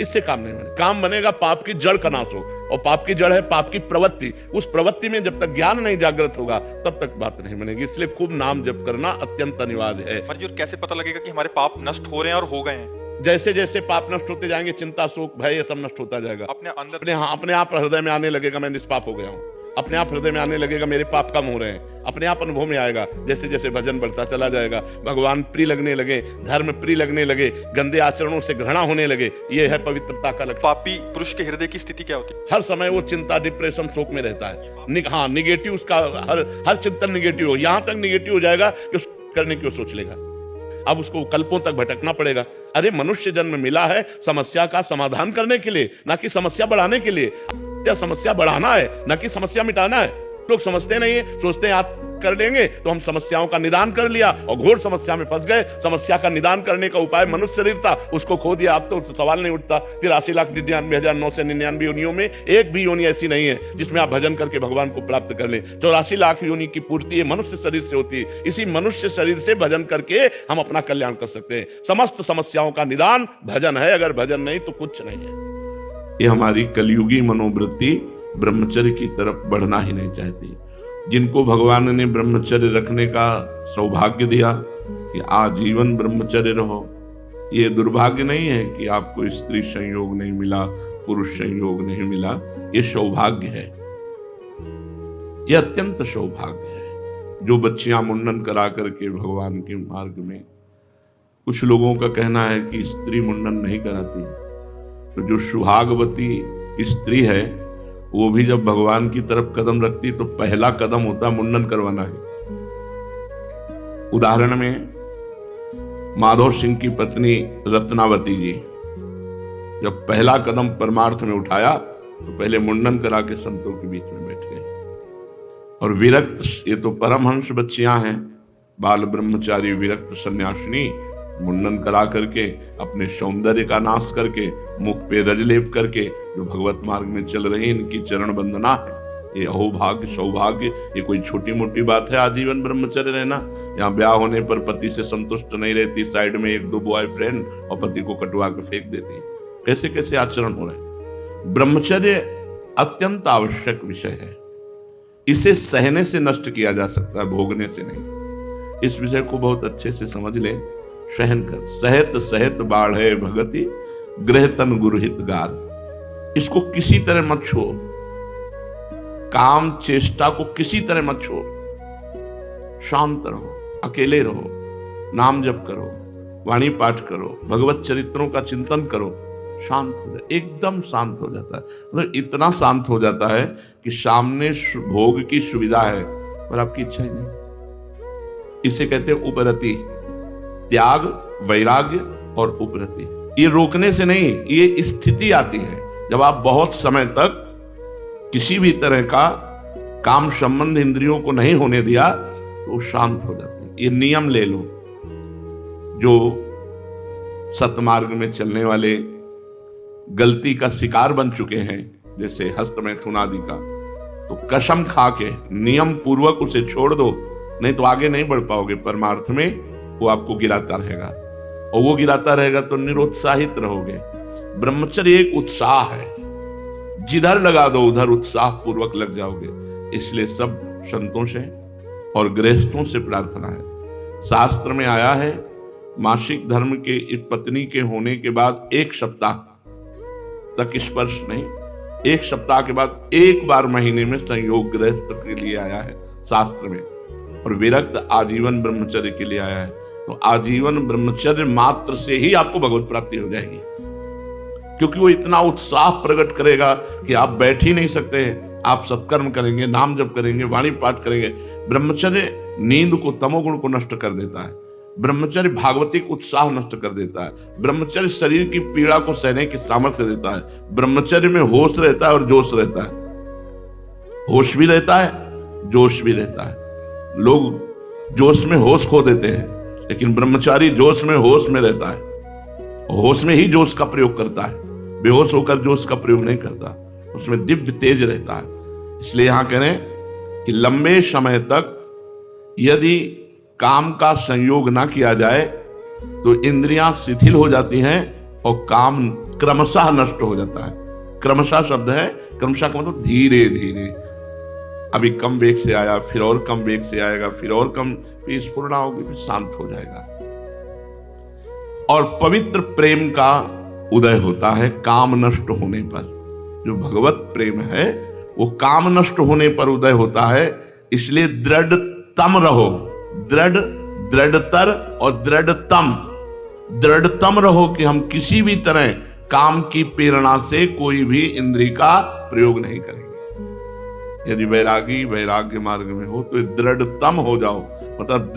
इससे काम नहीं बनेगा। काम बनेगा पाप की जड़ का नाश हो, और पाप की जड़ है पाप की प्रवृत्ति। उस प्रवृत्ति में जब तक ज्ञान नहीं जागृत होगा, तब तक बात नहीं बनेगी। इसलिए खूब नाम जप करना अत्यंत अनिवार्य है। और कैसे पता लगेगा कि हमारे पाप नष्ट हो रहे हैं और हो गए हैं? जैसे जैसे पाप नष्ट होते जाएंगे, चिंता, शोक, भय, ये सब नष्ट होता जाएगा। अपने अंदर अपने आप हृदय में आने लगेगा, मैं निष्पाप हो गया हूँ। अपने आप हृदय में आने लगेगा, मेरे पाप कम हो रहे हैं। अपने आप अनुभव में आएगा। जैसे जैसे भजन बढ़ता चला जाएगा, भगवान प्रिय लगने लगे, धर्म प्रिय लगने लगे, गंदे आचरणों से घृणा होने लगे। ये है पवित्रता का लक्षण। पापी पुरुष के हृदय की स्थिति क्या होती है? हर समय वो चिंता, डिप्रेशन, शोक में रहता है। हाँ, निगेटिव, उसका हर चिंतन निगेटिव हो, यहां तक निगेटिव हो जाएगा कि करने की वो सोच लेगा। अब उसको कल्पों तक भटकना पड़ेगा। अरे मनुष्य जन्म मिला है समस्या का समाधान करने के लिए, ना कि समस्या बढ़ाने के लिए। या समस्या बढ़ाना है, ना कि समस्या मिटाना है। लोग समझते नहीं है, सोचते हैं आप कर लेंगे तो हम समस्याओं का निदान कर लिया, और घोर समस्या में फंस गए। समस्या का निदान करने का उपाय मनुष्य शरीर था, उसको खो दिया। अब तो सवाल नहीं उठता। 83,99,999 योनियों में एक भी योनि ऐसी नहीं है जिसमें आप भजन करके भगवान को प्राप्त कर लें। 84 लाख योनि की पूर्ति मनुष्य शरीर से होती है। इसी मनुष्य शरीर से भजन करके हम अपना कल्याण कर सकते हैं। समस्त समस्याओं का निदान भजन है। अगर भजन नहीं तो कुछ नहीं है। ये हमारी कलयुगी मनोवृत्ति ब्रह्मचर्य की तरफ बढ़ना ही नहीं चाहती। जिनको भगवान ने ब्रह्मचर्य रखने का सौभाग्य दिया कि आजीवन ब्रह्मचर्य रहो, ये दुर्भाग्य नहीं है कि आपको स्त्री संयोग नहीं मिला, पुरुष संयोग नहीं मिला। ये सौभाग्य है, ये अत्यंत सौभाग्य है। जो बच्चियां मुंडन करा करके भगवान के मार्ग में, कुछ लोगों का कहना है कि स्त्री मुंडन नहीं कराती, तो जो सुहागवती स्त्री है वो भी जब भगवान की तरफ कदम रखती तो पहला कदम होता मुंडन करवाना है। उदाहरण में माधव सिंह की पत्नी रत्नावती जी जब पहला कदम परमार्थ में उठाया तो पहले मुंडन करा के संतों के बीच में बैठ गए। और विरक्त, ये तो परमहंस बच्चियां हैं, बाल ब्रह्मचारी विरक्त सन्यासिनी, मुंडन करा करके अपने सौंदर्य का नाश करके, मुख पे रजलेप करके जो भगवत मार्ग में चल रही, इनकी चरण वंदना है। ये अहोभाग्य, सौभाग्य, ये कोई छोटी मोटी बात है आजीवन ब्रह्मचर्य रहना। यहाँ ब्याह होने पर पति से संतुष्ट नहीं रहती, साइड में एक दो बॉयफ्रेंड और पति को कटवा के फेंक देती है। कैसे कैसे आचरण हो रहे हैं। ब्रह्मचर्य अत्यंत आवश्यक विषय है। इसे सहने से नष्ट किया जा सकता है, भोगने से नहीं। इस विषय को बहुत अच्छे से समझ ले। सहन कर, सहत सहत बाढ़े भगति, गृह तन गुरुहित गार। इसको किसी तरह मत छोड़, काम चेष्टा को किसी तरह मत छोड़। शांत रहो, अकेले रहो, नाम जप करो, वाणी पाठ करो, भगवत चरित्रों का चिंतन करो, शांत हो जाए, एकदम शांत हो जाता है। मतलब इतना शांत हो जाता है कि सामने भोग की सुविधा है और आपकी इच्छा ही नहीं। इसे कहते हैं उपरति, त्याग, वैराग्य और उपरति। ये रोकने से नहीं, ये स्थिति आती है जब आप बहुत समय तक किसी भी तरह का काम संबंध इंद्रियों को नहीं होने दिया, तो वो शांत हो जाते हैं। ये नियम ले लो, जो सतमार्ग में चलने वाले गलती का शिकार बन चुके हैं, जैसे हस्त मैथुन आदि का, तो कसम खा के नियम पूर्वक उसे छोड़ दो, नहीं तो आगे नहीं बढ़ पाओगे परमार्थ में। वो आपको गिराता रहेगा, और वो गिराता रहेगा तो निरुत्साहित रहोगे। ब्रह्मचर्य एक उत्साह है, जिधर लगा दो उधर उत्साह पूर्वक लग जाओगे। इसलिए सब संतों से और गृहस्थों से प्रार्थना है। शास्त्र में आया है, मासिक धर्म के पत्नी के होने के बाद 1 सप्ताह तक स्पर्श नहीं, 1 सप्ताह के बाद 1 बार महीने में संयोग गृहस्थ के लिए आया है शास्त्र में, और विरक्त आजीवन ब्रह्मचर्य के लिए आया है। तो आजीवन ब्रह्मचर्य मात्र से ही आपको भगवत प्राप्ति हो जाएगी, क्योंकि वो इतना उत्साह प्रकट करेगा कि आप बैठ ही नहीं सकते। आप सत्कर्म करेंगे, नाम जप करेंगे, वाणी पाठ करेंगे। ब्रह्मचर्य नींद को, तमोगुण को नष्ट कर देता है। ब्रह्मचर्य भागवतिक उत्साह नष्ट कर देता है। ब्रह्मचर्य शरीर की पीड़ा को सहने की सामर्थ्य देता है। ब्रह्मचर्य में होश रहता है और जोश रहता है, होश भी रहता है, जोश भी रहता है। लोग जोश में होश खो देते हैं, लेकिन ब्रह्मचारी जोश में होश में रहता है, होश में ही जोश का प्रयोग करता है, बेहोश होकर जोश का प्रयोग नहीं करता, उसमें दिव्य तेज रहता है। इसलिए यहां कह रहे हैं कि लंबे समय तक यदि काम का संयोग ना किया जाए तो इंद्रियां शिथिल हो जाती हैं और काम क्रमशः नष्ट हो जाता है। क्रमशः शब्द है, क्रमशः का मतलब धीरे धीरे। अभी कम वेग से आया, फिर और कम वेग से आएगा, फिर और कम, फिर स्फुरना होगी, फिर शांत हो जाएगा। और पवित्र प्रेम का उदय होता है काम नष्ट होने पर। जो भगवत प्रेम है वो काम नष्ट होने पर उदय होता है। इसलिए दृढ़तम रहो, दृढ़तर और दृढ़तम रहो कि हम किसी भी तरह काम की प्रेरणा से कोई भी इंद्रिय का प्रयोग नहीं करेंगे। यदि वैराग्य मार्ग में हो तो दृढ़तम हो जाओ, मतलब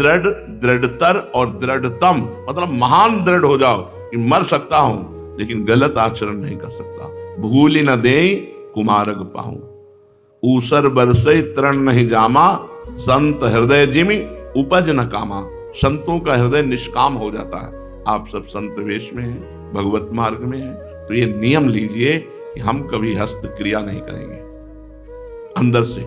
दृढ़तर और दृढ़तम मतलब महान दृढ़ हो जाओ कि मर सकता हूं लेकिन गलत आचरण नहीं कर सकता। भूल न दे कुमारग पाऊं, ऊसर बरसई तरण नहीं जामा, संत हृदय जिमि उपज न कामा। संतों का हृदय निष्काम हो जाता है। आप सब संत वेश में हैं, भगवत मार्ग में हैं, तो ये नियम लीजिए कि हम कभी हस्त क्रिया नहीं करेंगे। अंदर से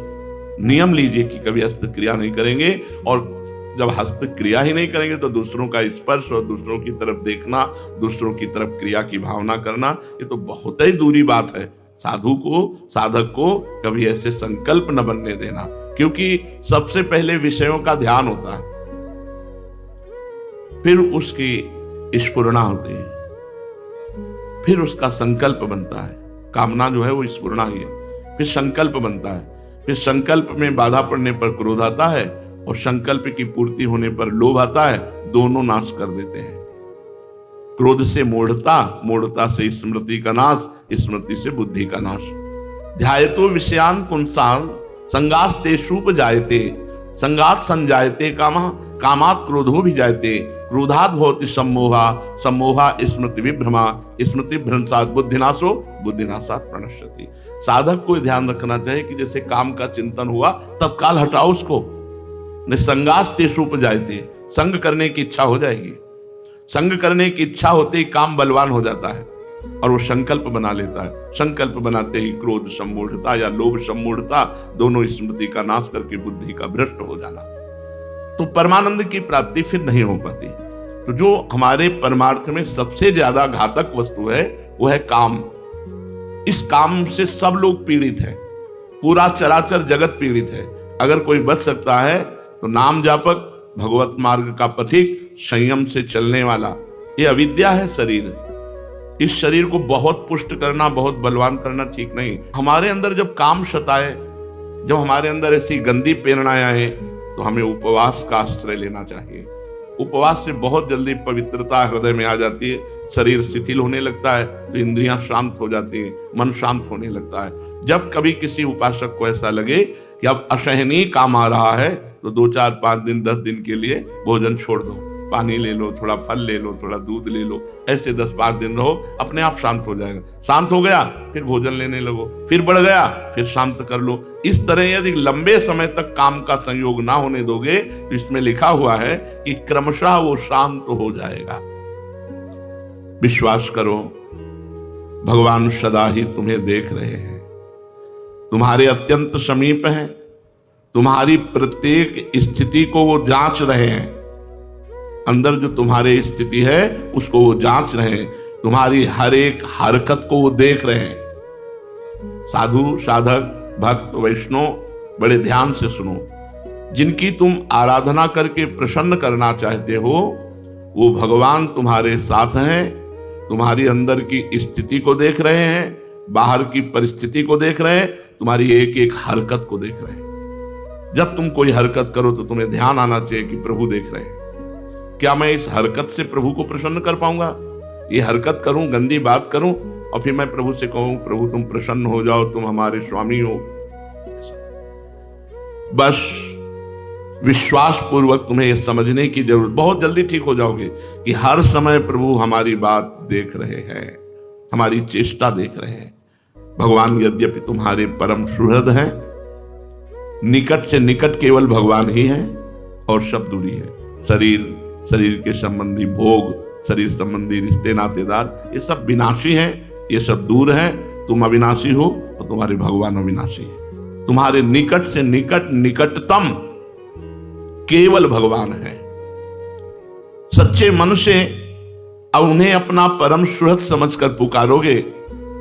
नियम लीजिए कि कभी हस्त क्रिया नहीं करेंगे। और जब हस्त क्रिया ही नहीं करेंगे तो दूसरों का स्पर्श और दूसरों की तरफ देखना, दूसरों की तरफ क्रिया की भावना करना, ये तो बहुत ही दूरी बात है। साधक को कभी ऐसे संकल्प न बनने देना, क्योंकि सबसे पहले विषयों का ध्यान होता है, फिर उसकी स्फुरना होती है, फिर उसका संकल्प बनता है। कामना जो है वो स्फुरना ही है, फिर संकल्प बनता है, फिर संकल्प में बाधा पड़ने पर क्रोध आता है और संकल्प की पूर्ति होने पर लोभ आता है। दोनों नाश कर देते हैं। क्रोध से मूढ़ता, मूढ़ता से स्मृति का नाश, स्मृति से बुद्धि का नाश। ध्यायतो विषयान पुंसान संगास तेषूप जायते, संगात संजायते कामा, कामात क्रोधो भी जायते, क्रोधात भवति सम्मोहा, सम्मोहा स्मृति विभ्रमा, स्मृति भ्रंशात बुद्धिनाशो, बुद्धिनाशात प्रणश्यति। साधक को ध्यान रखना चाहिए कि जैसे काम का चिंतन हुआ तत्काल हटाओ उसको। संगास तेषूप जायते, संग करने की इच्छा हो जाएगी। संग करने की इच्छा होते ही काम बलवान हो जाता है और वो संकल्प बना लेता है। संकल्प बनाते ही क्रोध सम्मूढ़ता या लोभ सम्मूढ़ता, दोनों स्मृति का नाश करके बुद्धि का भ्रष्ट हो जाना, तो परमानंद की प्राप्ति फिर नहीं हो पाती। तो जो हमारे परमार्थ में सबसे ज्यादा घातक वस्तु है वो है काम। इस काम से सब लोग पीड़ित हैं, पूरा चराचर जगत पीड़ित है। अगर कोई बच सकता है तो नाम जापक, भगवत मार्ग का पथिक, संयम से चलने वाला। ये अविद्या है शरीर। इस शरीर को बहुत पुष्ट करना, बहुत बलवान करना ठीक नहीं। हमारे अंदर जब काम सताए, जब हमारे अंदर ऐसी गंदी प्रेरणाएं आए, तो हमें उपवास का आश्रय लेना चाहिए। उपवास से बहुत जल्दी पवित्रता हृदय में आ जाती है, शरीर शिथिल होने लगता है, तो इंद्रियां शांत हो जाती हैं, मन शांत होने लगता है। जब कभी किसी उपासक को ऐसा लगे कि अब असहनीय काम आ रहा है, तो 2, 4, 5 दिन, 10 दिन के लिए भोजन छोड़ दो, पानी ले लो, थोड़ा फल ले लो, थोड़ा दूध ले लो, ऐसे 10-5 दिन रहो, अपने आप शांत हो जाएगा। शांत हो गया फिर भोजन लेने लगो, फिर बढ़ गया फिर शांत कर लो। इस तरह यदि लंबे समय तक काम का संयोग ना होने दोगे तो इसमें लिखा हुआ है कि क्रमशः वो शांत हो जाएगा। विश्वास करो, भगवान सदा ही तुम्हें देख रहे हैं, तुम्हारे अत्यंत समीप हैं, तुम्हारी प्रत्येक स्थिति को वो जांच रहे हैं। अंदर जो तुम्हारी स्थिति है उसको वो जांच रहे हैं, तुम्हारी हर एक हरकत को वो देख रहे हैं। साधु, साधक, भक्त, वैष्णव बड़े ध्यान से सुनो, जिनकी तुम आराधना करके प्रसन्न करना चाहते हो वो भगवान तुम्हारे साथ हैं, तुम्हारी अंदर की स्थिति को देख रहे हैं, बाहर की परिस्थिति को देख रहे हैं, तुम्हारी एक एक हरकत को देख रहे हैं। जब तुम कोई हरकत करो तो तुम्हें ध्यान आना चाहिए कि प्रभु देख रहे हैं। क्या मैं इस हरकत से प्रभु को प्रसन्न कर पाऊंगा? ये हरकत करूं, गंदी बात करूं और फिर मैं प्रभु से कहूं प्रभु तुम प्रसन्न हो जाओ, तुम हमारे स्वामी हो। बस विश्वास पूर्वक तुम्हें यह समझने की जरूरत, बहुत जल्दी ठीक हो जाओगे कि हर समय प्रभु हमारी बात देख रहे हैं, हमारी चेष्टा देख रहे हैं। भगवान यद्यपि तुम्हारे परम सुहृद हैं, निकट से निकट केवल भगवान ही हैं और सब दूरी है। शरीर के संबंधी भोग, शरीर संबंधी रिश्ते नातेदार, ये सब विनाशी हैं, ये सब दूर हैं। तुम अविनाशी हो और तुम्हारे भगवान अविनाशी है। तुम्हारे निकट से निकट, निकटतम केवल भगवान है। सच्चे मन से अब उन्हें अपना परम सुहृद समझकर पुकारोगे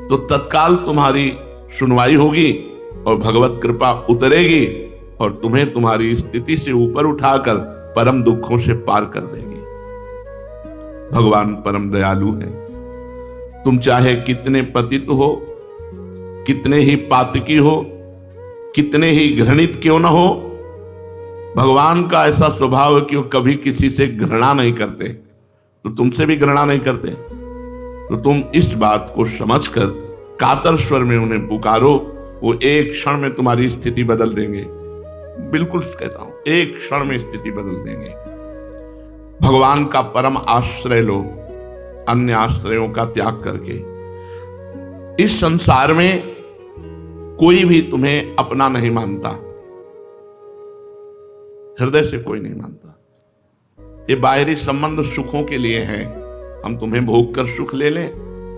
तो तत्काल तुम्हारी सुनवाई होगी और भगवत कृपा उतरेगी और तुम्हें तुम्हारी स्थिति से ऊपर उठाकर परम दुखों से पार कर देगी। भगवान परम दयालु है। तुम चाहे कितने पतित हो, कितने ही पातकी हो, कितने ही घृणित क्यों न हो, भगवान का ऐसा स्वभाव है कि वो कभी किसी से घृणा नहीं करते, तो तुमसे भी घृणा नहीं करते। तो तुम इस बात को समझकर कातर स्वर में उन्हें पुकारो, वो एक क्षण में तुम्हारी स्थिति बदल देंगे। बिल्कुल कहता हूं, एक क्षण में स्थिति बदल देंगे। भगवान का परम आश्रय लो, अन्य आश्रयों का त्याग करके। इस संसार में कोई भी तुम्हें अपना नहीं मानता, हृदय से कोई नहीं मानता। ये बाहरी संबंध सुखों के लिए हैं। हम तुम्हें भोग कर सुख ले लें,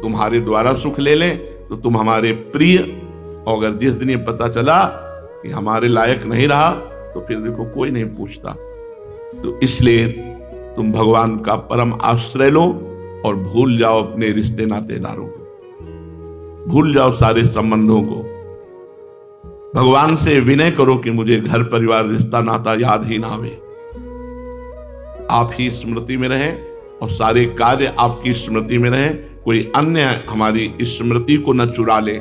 तुम्हारे द्वारा सुख ले लें तो तुम हमारे प्रिय, और अगर जिस दिन ये पता चला कि हमारे लायक नहीं रहा तो फिर देखो कोई नहीं पूछता। तो इसलिए तुम भगवान का परम आश्रय लो और भूल जाओ अपने रिश्ते नातेदारों को, भूल जाओ सारे संबंधों को। भगवान से विनय करो कि मुझे घर परिवार रिश्ता नाता याद ही ना आवे, आप ही स्मृति में रहें और सारे कार्य आपकी स्मृति में रहें। कोई अन्य हमारी स्मृति को न चुरा ले,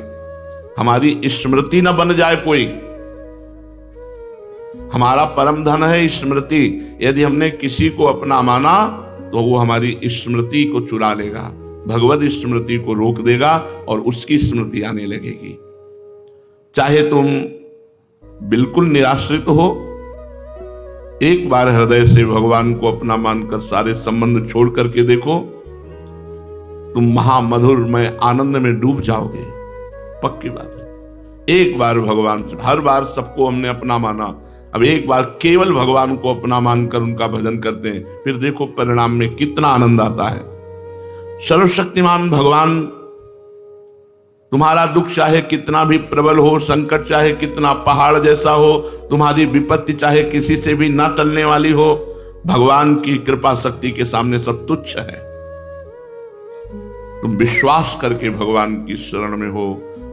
हमारी स्मृति न बन जाए कोई। हमारा परम धन है स्मृति। यदि हमने किसी को अपना माना तो वो हमारी स्मृति को चुरा लेगा, भगवत स्मृति को रोक देगा और उसकी स्मृति आने लगेगी। चाहे तुम बिल्कुल निराश्रित हो, एक बार हृदय से भगवान को अपना मानकर सारे संबंध छोड़ करके देखो, तुम महामधुर में आनंद में डूब जाओगे। पक्की बात है। एक बार भगवान से, हर बार सबको हमने अपना माना, अब एक बार केवल भगवान को अपना मानकर उनका भजन करते हैं, फिर देखो परिणाम में कितना आनंद आता है। सर्वशक्तिमान भगवान, तुम्हारा दुख चाहे कितना भी प्रबल हो, संकट चाहे कितना पहाड़ जैसा हो, तुम्हारी विपत्ति चाहे किसी से भी ना टलने वाली हो, भगवान की कृपा शक्ति के सामने सब तुच्छ है। तुम विश्वास करके भगवान की शरण में हो,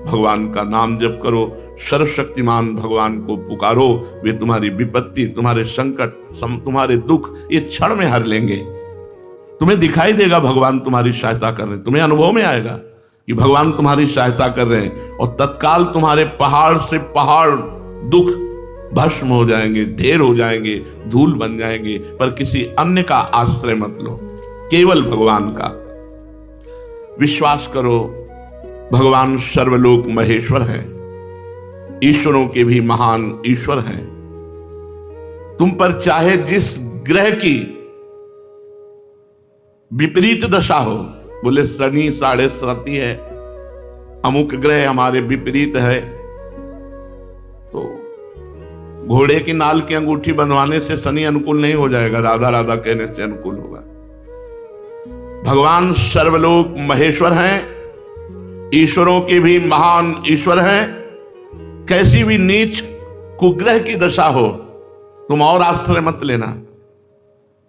भगवान का नाम जप करो, सर्वशक्तिमान भगवान को पुकारो, वे तुम्हारी विपत्ति, तुम्हारे संकट, तुम्हारे दुख ये क्षण में हर लेंगे। तुम्हें दिखाई देगा भगवान तुम्हारी सहायता कर रहे हैं, तुम्हें अनुभव में आएगा कि भगवान तुम्हारी सहायता कर रहे हैं और तत्काल तुम्हारे पहाड़ से पहाड़ दुख भस्म हो जाएंगे, ढेर हो जाएंगे, धूल बन जाएंगे। पर किसी अन्य का आश्रय मत लो, केवल भगवान का विश्वास करो। भगवान सर्वलोक महेश्वर है, ईश्वरों के भी महान ईश्वर हैं। तुम पर चाहे जिस ग्रह की विपरीत दशा हो, बोले शनि 7.5 है, अमुक ग्रह हमारे विपरीत है, तो घोड़े की नाल की अंगूठी बंधवाने से शनि अनुकूल नहीं हो जाएगा, राधा राधा कहने से अनुकूल होगा। भगवान सर्वलोक महेश्वर हैं, ईश्वरों के भी महान ईश्वर हैं। कैसी भी नीच कुग्रह की दशा हो, तुम और आश्रय मत लेना।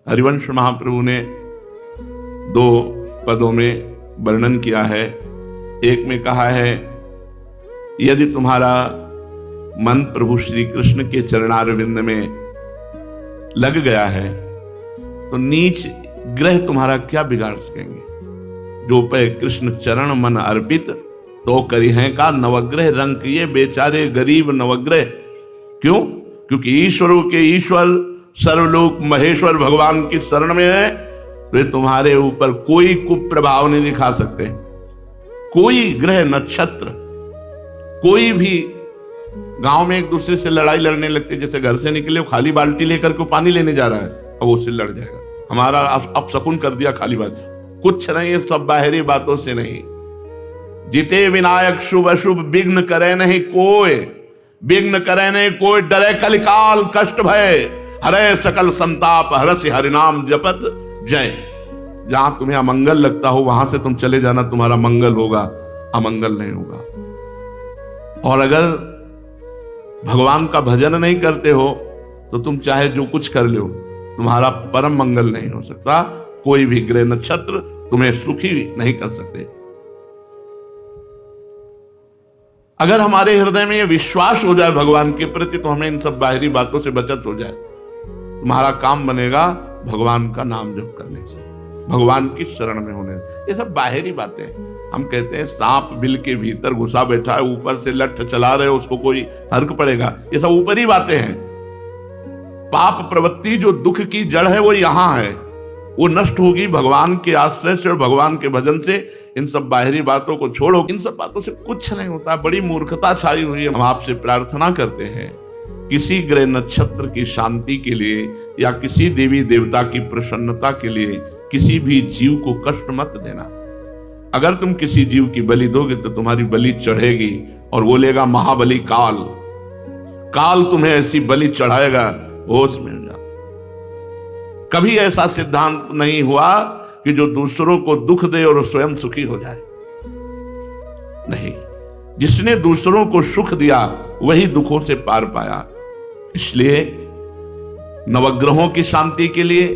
हरिवंश महाप्रभु ने 2 पदों में वर्णन किया है। एक में कहा है, यदि तुम्हारा मन प्रभु श्री कृष्ण के चरणारविंद में लग गया है तो नीच ग्रह तुम्हारा क्या बिगाड़ सकेंगे। जो पे कृष्ण चरण मन अर्पित तो करी हैं का नवग्रह रंग, ये बेचारे गरीब नवग्रह। क्यों? क्योंकि ईश्वरों के ईश्वर सर्वलोक महेश्वर भगवान की शरण में है, वे तुम्हारे ऊपर कोई कुप्रभाव नहीं दिखा सकते। कोई ग्रह नक्षत्र, कोई भी गांव में एक दूसरे से लड़ाई लड़ने लगते, जैसे घर से निकले खाली बाल्टी लेकर के पानी लेने जा रहा है, अब उससे लड़ जाएगा, हमारा अपशकुन कर दिया खाली बात। कुछ नहीं, ये सब बाहरी बातों से नहीं। जिते विनायक शुभ अशुभ विघ्न करे नहीं कोई, विघ्न करे नहीं कोई, डरे कलिकाल कष्ट भय, हरे सकल संताप हरसि हरिनाम जपत जय। जहां तुम्हें अमंगल लगता हो वहां से तुम चले जाना, तुम्हारा मंगल होगा, अमंगल नहीं होगा। और अगर भगवान का भजन नहीं करते हो तो तुम चाहे जो कुछ कर लो, तुम्हारा परम मंगल नहीं हो सकता। कोई भी ग्रह नक्षत्र तुम्हें सुखी नहीं कर सकते। अगर हमारे हृदय में यह विश्वास हो जाए भगवान के प्रति, तो हमें इन सब बाहरी बातों से बचत हो जाए। तुम्हारा काम बनेगा भगवान का नाम जप करने से, भगवान की शरण में होने से। ये सब बाहरी बातें हैं। हम कहते हैं सांप बिल के भीतर घुसा बैठा है, ऊपर से लठ चला रहे हो, उसको कोई फर्क पड़ेगा? ये सब ऊपरी बातें हैं। पाप प्रवृत्ति जो दुख की जड़ है वो यहां है, वो नष्ट होगी भगवान के आश्रय से और भगवान के भजन से। इन सब बाहरी बातों को छोड़ो, इन सब बातों से कुछ नहीं होता। बड़ी मूर्खता छाई हुई है। हम आपसे प्रार्थना करते हैं, किसी ग्रह नक्षत्र की शांति के लिए या किसी देवी देवता की प्रसन्नता के लिए किसी भी जीव को कष्ट मत देना। अगर तुम किसी जीव की बलि दोगे तो तुम्हारी बलि चढ़ेगी और बोलेगा महाबली काल, काल तुम्हें ऐसी बलि चढ़ाएगा, होश में जा। कभी ऐसा सिद्धांत नहीं हुआ कि जो दूसरों को दुख दे और स्वयं सुखी हो जाए। नहीं, जिसने दूसरों को सुख दिया वही दुखों से पार पाया। इसलिए नवग्रहों की शांति के लिए,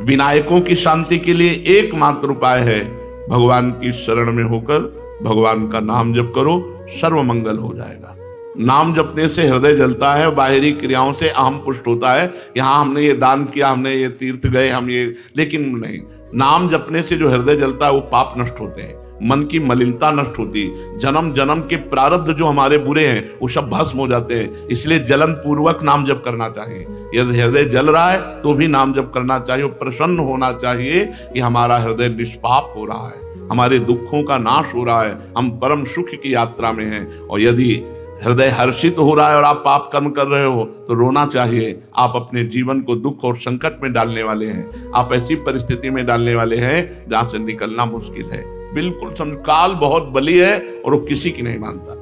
विनायकों की शांति के लिए एकमात्र उपाय है भगवान की शरण में होकर भगवान का नाम जप करो, सर्व मंगल हो जाएगा। नाम जपने से हृदय जलता है, बाहरी क्रियाओं से अहम पुष्ट होता है। यहाँ हमने ये दान किया, हमने ये तीर्थ गए, हम ये, लेकिन नहीं, नाम जपने से जो हृदय जलता है वो पाप नष्ट होते हैं, मन की मलिनता नष्ट होती, जन्म जन्म के प्रारब्ध जो हमारे बुरे हैं वो सब भस्म हो जाते हैं। इसलिए जलन पूर्वक नाम जप करना चाहिए। यदि हृदय जल रहा है तो भी नाम जप करना चाहिए, प्रसन्न होना चाहिए कि हमारा हृदय निष्पाप हो रहा है, हमारे दुखों का नाश हो रहा है, हम परम सुख की यात्रा में हैं। और यदि हृदय हर्षित हो रहा है और आप पाप कर्म कर रहे हो तो रोना चाहिए। आप अपने जीवन को दुख और संकट में डालने वाले हैं, आप ऐसी परिस्थिति में डालने वाले हैं जहां से निकलना मुश्किल है। बिल्कुल समझ, काल बहुत बली है और वो किसी की नहीं मानता।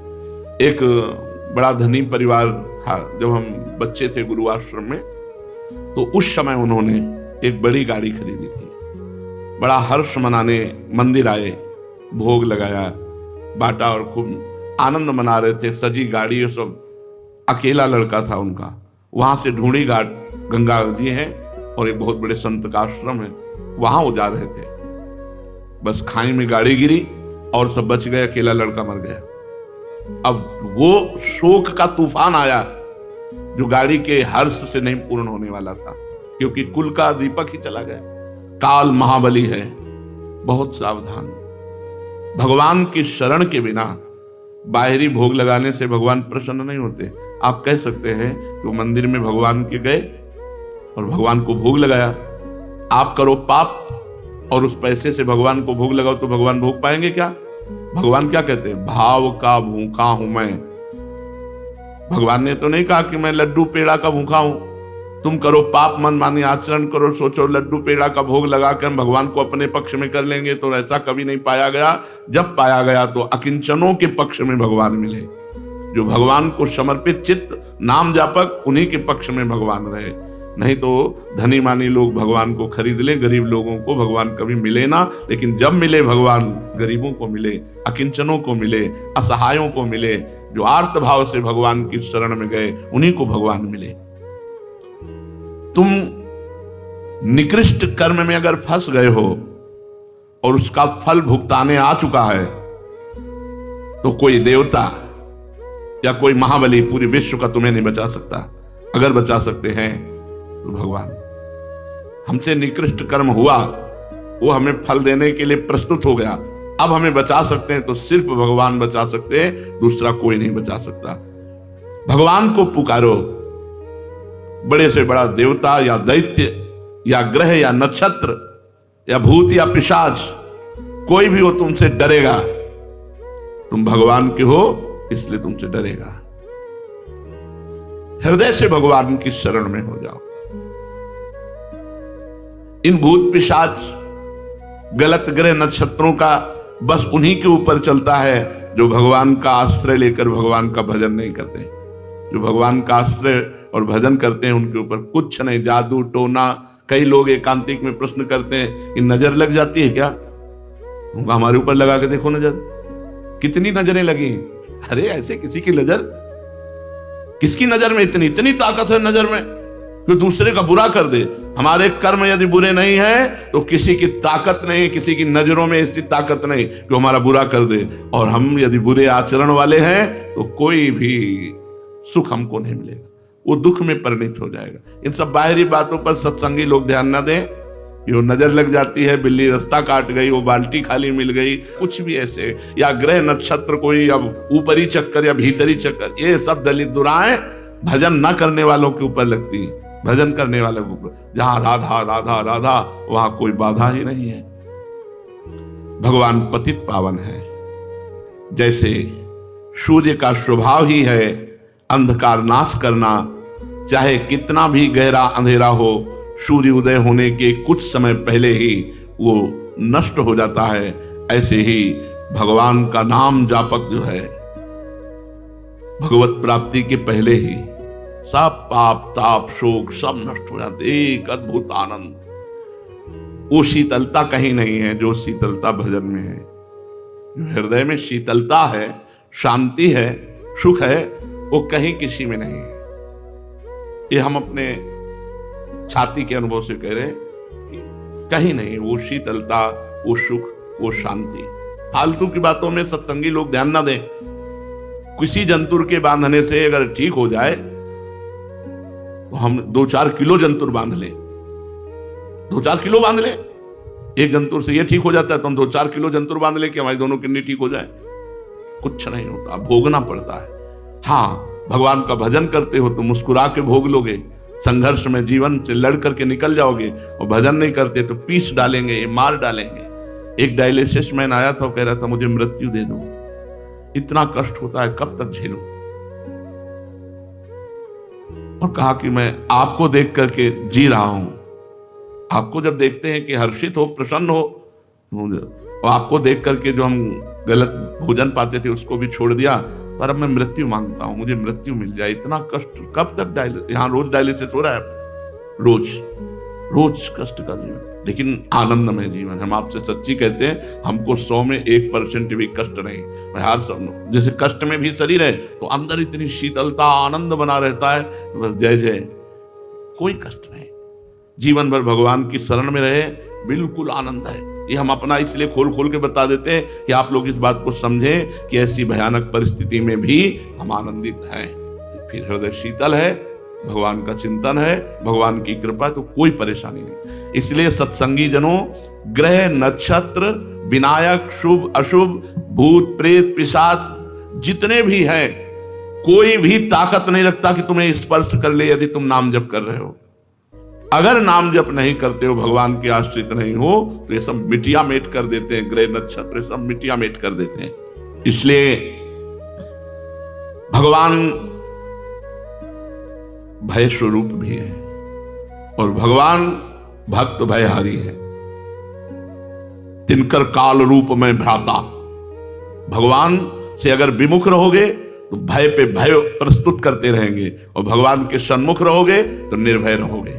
एक बड़ा धनी परिवार था, जब हम बच्चे थे गुरुआश्रम में, तो उस समय उन्होंने एक बड़ी गाड़ी खरीदी थी। बड़ा हर्ष मनाने मंदिर आए, भोग लगाया, बांटा और खूब आनंद मना रहे थे। सजी गाड़ी, सब अकेला लड़का था उनका। वहां से ढूंढी घाट गंगा जी है और एक बहुत बड़े संत का आश्रम है, वहां वो जा रहे थे। बस खाई में गाड़ी गिरी और सब बच गए, अकेला लड़का मर गया। अब वो शोक का तूफान आया जो गाड़ी के हर्ष से नहीं पूर्ण होने वाला था, क्योंकि कुल का दीपक ही चला गया। काल महाबली है, बहुत सावधान। भगवान की शरण के बिना बाहरी भोग लगाने से भगवान प्रसन्न नहीं होते। आप कह सकते हैं कि वो मंदिर में भगवान के गए और भगवान को भोग लगाया। आप करो पाप और उस पैसे से भगवान को भोग लगाओ तो भगवान भोग पाएंगे क्या? भगवान क्या कहते हैं? भाव का भूखा हूं मैं। भगवान ने तो नहीं कहा कि मैं लड्डू पेड़ा का भूखा हूं, तुम करो पाप मनमानी आचरण करो, सोचो लड्डू पेड़ा का भोग लगाकर हम भगवान को अपने पक्ष में कर लेंगे, तो ऐसा कभी नहीं पाया गया। जब पाया गया तो अकिंचनों के पक्ष में भगवान मिले, जो भगवान को समर्पित चित्त नाम जापक, उन्हीं के पक्ष में भगवान रहे। नहीं तो धनी मानी लोग भगवान को खरीद लें, गरीब लोगों को भगवान कभी मिले ना। लेकिन जब मिले भगवान, गरीबों को मिले, अकिंचनों को मिले, असहायों को मिले, जो आर्त भाव से भगवान की शरण में गए, उन्हीं को भगवान मिले। तुम निकृष्ट कर्म में अगर फंस गए हो और उसका फल भुगताने आ चुका है, तो कोई देवता या कोई महाबली पूरे विश्व का तुम्हें नहीं बचा सकता। अगर बचा सकते हैं तो भगवान। हमसे निकृष्ट कर्म हुआ, वो हमें फल देने के लिए प्रस्तुत हो गया, अब हमें बचा सकते हैं तो सिर्फ भगवान बचा सकते हैं, दूसरा कोई नहीं बचा सकता। भगवान को पुकारो, बड़े से बड़ा देवता या दैत्य या ग्रह या नक्षत्र या भूत या पिशाच, कोई भी हो तुमसे डरेगा। तुम भगवान के हो इसलिए तुमसे डरेगा। हृदय से भगवान की शरण में हो जाओ। इन भूत पिशाच गलत ग्रह नक्षत्रों का बस उन्हीं के ऊपर चलता है जो भगवान का आश्रय लेकर भगवान का भजन नहीं करते। जो भगवान का आश्रय और भजन करते हैं उनके ऊपर कुछ नहीं, जादू टोना। कई लोग एकांतिक में प्रश्न करते हैं, इन नजर लग जाती है क्या? हमारे ऊपर लगा के देखो नजर, कितनी नजरें लगी। अरे ऐसे किसी की नजर, किसकी नजर में इतनी ताकत है नजर में कि दूसरे का बुरा कर दे। हमारे कर्म यदि बुरे नहीं है तो किसी की ताकत नहीं, किसी की नजरों में ऐसी ताकत नहीं कि हमारा बुरा कर दे। और हम यदि बुरे आचरण वाले हैं तो कोई भी सुख हमको नहीं मिलेगा, वो दुख में परिणित हो जाएगा। इन सब बाहरी बातों पर सत्संगी लोग ध्यान न दें। यो नजर लग जाती है, बिल्ली रास्ता काट गई, वो बाल्टी खाली मिल गई, कुछ भी ऐसे, या ग्रह नक्षत्र कोई अब ऊपरी चक्कर या भीतरी चक्कर, ये सब दलित दुराएं भजन न करने वालों के ऊपर लगती हैं। भजन करने वालों के ऊपर जहां राधा राधा राधा, वहां कोई बाधा ही नहीं है। भगवान पतित पावन है। जैसे सूर्य का स्वभाव ही है अंधकार नाश करना, चाहे कितना भी गहरा अंधेरा हो, सूर्य उदय होने के कुछ समय पहले ही वो नष्ट हो जाता है। ऐसे ही भगवान का नाम जापक जो है, भगवत प्राप्ति के पहले ही सब पाप ताप शोक सब नष्ट हो जाते। एक अद्भुत आनंद, वो शीतलता कहीं नहीं है जो शीतलता भजन में है। जो हृदय में शीतलता है, शांति है, सुख है, वो कहीं किसी में नहीं है। ये हम अपने छाती के अनुभव से कह रहे हैं कि कहीं नहीं वो शीतलता, वो सुख, वो शांति। फालतू की बातों में सत्संगी लोग ध्यान ना दें। किसी जंतुर के बांधने से अगर ठीक हो जाए तो हम 2-4 किलो जंतुर बांध ले, 2-4 किलो बांध ले। एक जंतुर से ये ठीक हो जाता है तो हम 2-4 किलो जंतुर बांध ले कि हमारी दोनों किडनी ठीक हो जाए। कुछ नहीं होता, भोगना पड़ता है। हाँ, भगवान का भजन करते हो तो मुस्कुरा के भोग लोगे, संघर्ष में जीवन से लड़ करके निकल जाओगे। और भजन नहीं करते तो पीस डालेंगे, ये मार डालेंगे। एक डायलिसिस मैन आया था, कह रहा था मुझे मृत्यु दे दो, इतना कष्ट होता है, कब तक झेलूं। और कहा कि मैं आपको देख करके जी रहा हूं। आपको जब देखते हैं कि हर्षित हो, प्रसन्न हो, और आपको देख करके जो हम गलत भोजन पाते थे उसको भी छोड़ दिया, पर अब मैं मृत्यु मांगता हूं, मुझे मृत्यु मिल जाए। इतना कष्ट कब तक डायलिसिस? यहाँ रोज डायलिसिस हो रहा है, रोज कष्ट का जीवन, लेकिन आनंदमय जीवन। हम आपसे सच्ची कहते हैं, हमको 100 में 1% भी कष्ट नहीं। मैं हर सब, जैसे कष्ट में भी शरीर है तो अंदर इतनी शीतलता, आनंद बना रहता है, बस जय जय, कोई कष्ट नहीं। जीवन भर भगवान की शरण में रहे, बिल्कुल आनंद है। ये हम अपना इसलिए खोल खोल के बता देते हैं कि आप लोग इस बात को समझें कि ऐसी भयानक परिस्थिति में भी हम आनंदित हैं। फिर हृदय शीतल है, भगवान का चिंतन है, भगवान की कृपा, तो कोई परेशानी नहीं। इसलिए सत्संगी जनों, ग्रह नक्षत्र, विनायक, शुभ अशुभ, भूत प्रेत पिशाच जितने भी हैं, कोई भी ताकत नहीं रखता कि तुम्हें स्पर्श कर ले यदि तुम नाम जप कर रहे हो। अगर नाम जप नहीं करते हो, भगवान के आश्रित नहीं हो, तो ये सब मिटिया मेट कर देते हैं। ग्रह नक्षत्र सब मिटिया मेट कर देते हैं। इसलिए भगवान भय स्वरूप भी है। और भगवान भक्त भयहारी है। तिनकर काल रूप में भ्राता, भगवान से अगर विमुख रहोगे तो भय पे भय प्रस्तुत करते रहेंगे, और भगवान के सन्मुख रहोगे तो निर्भय रहोगे।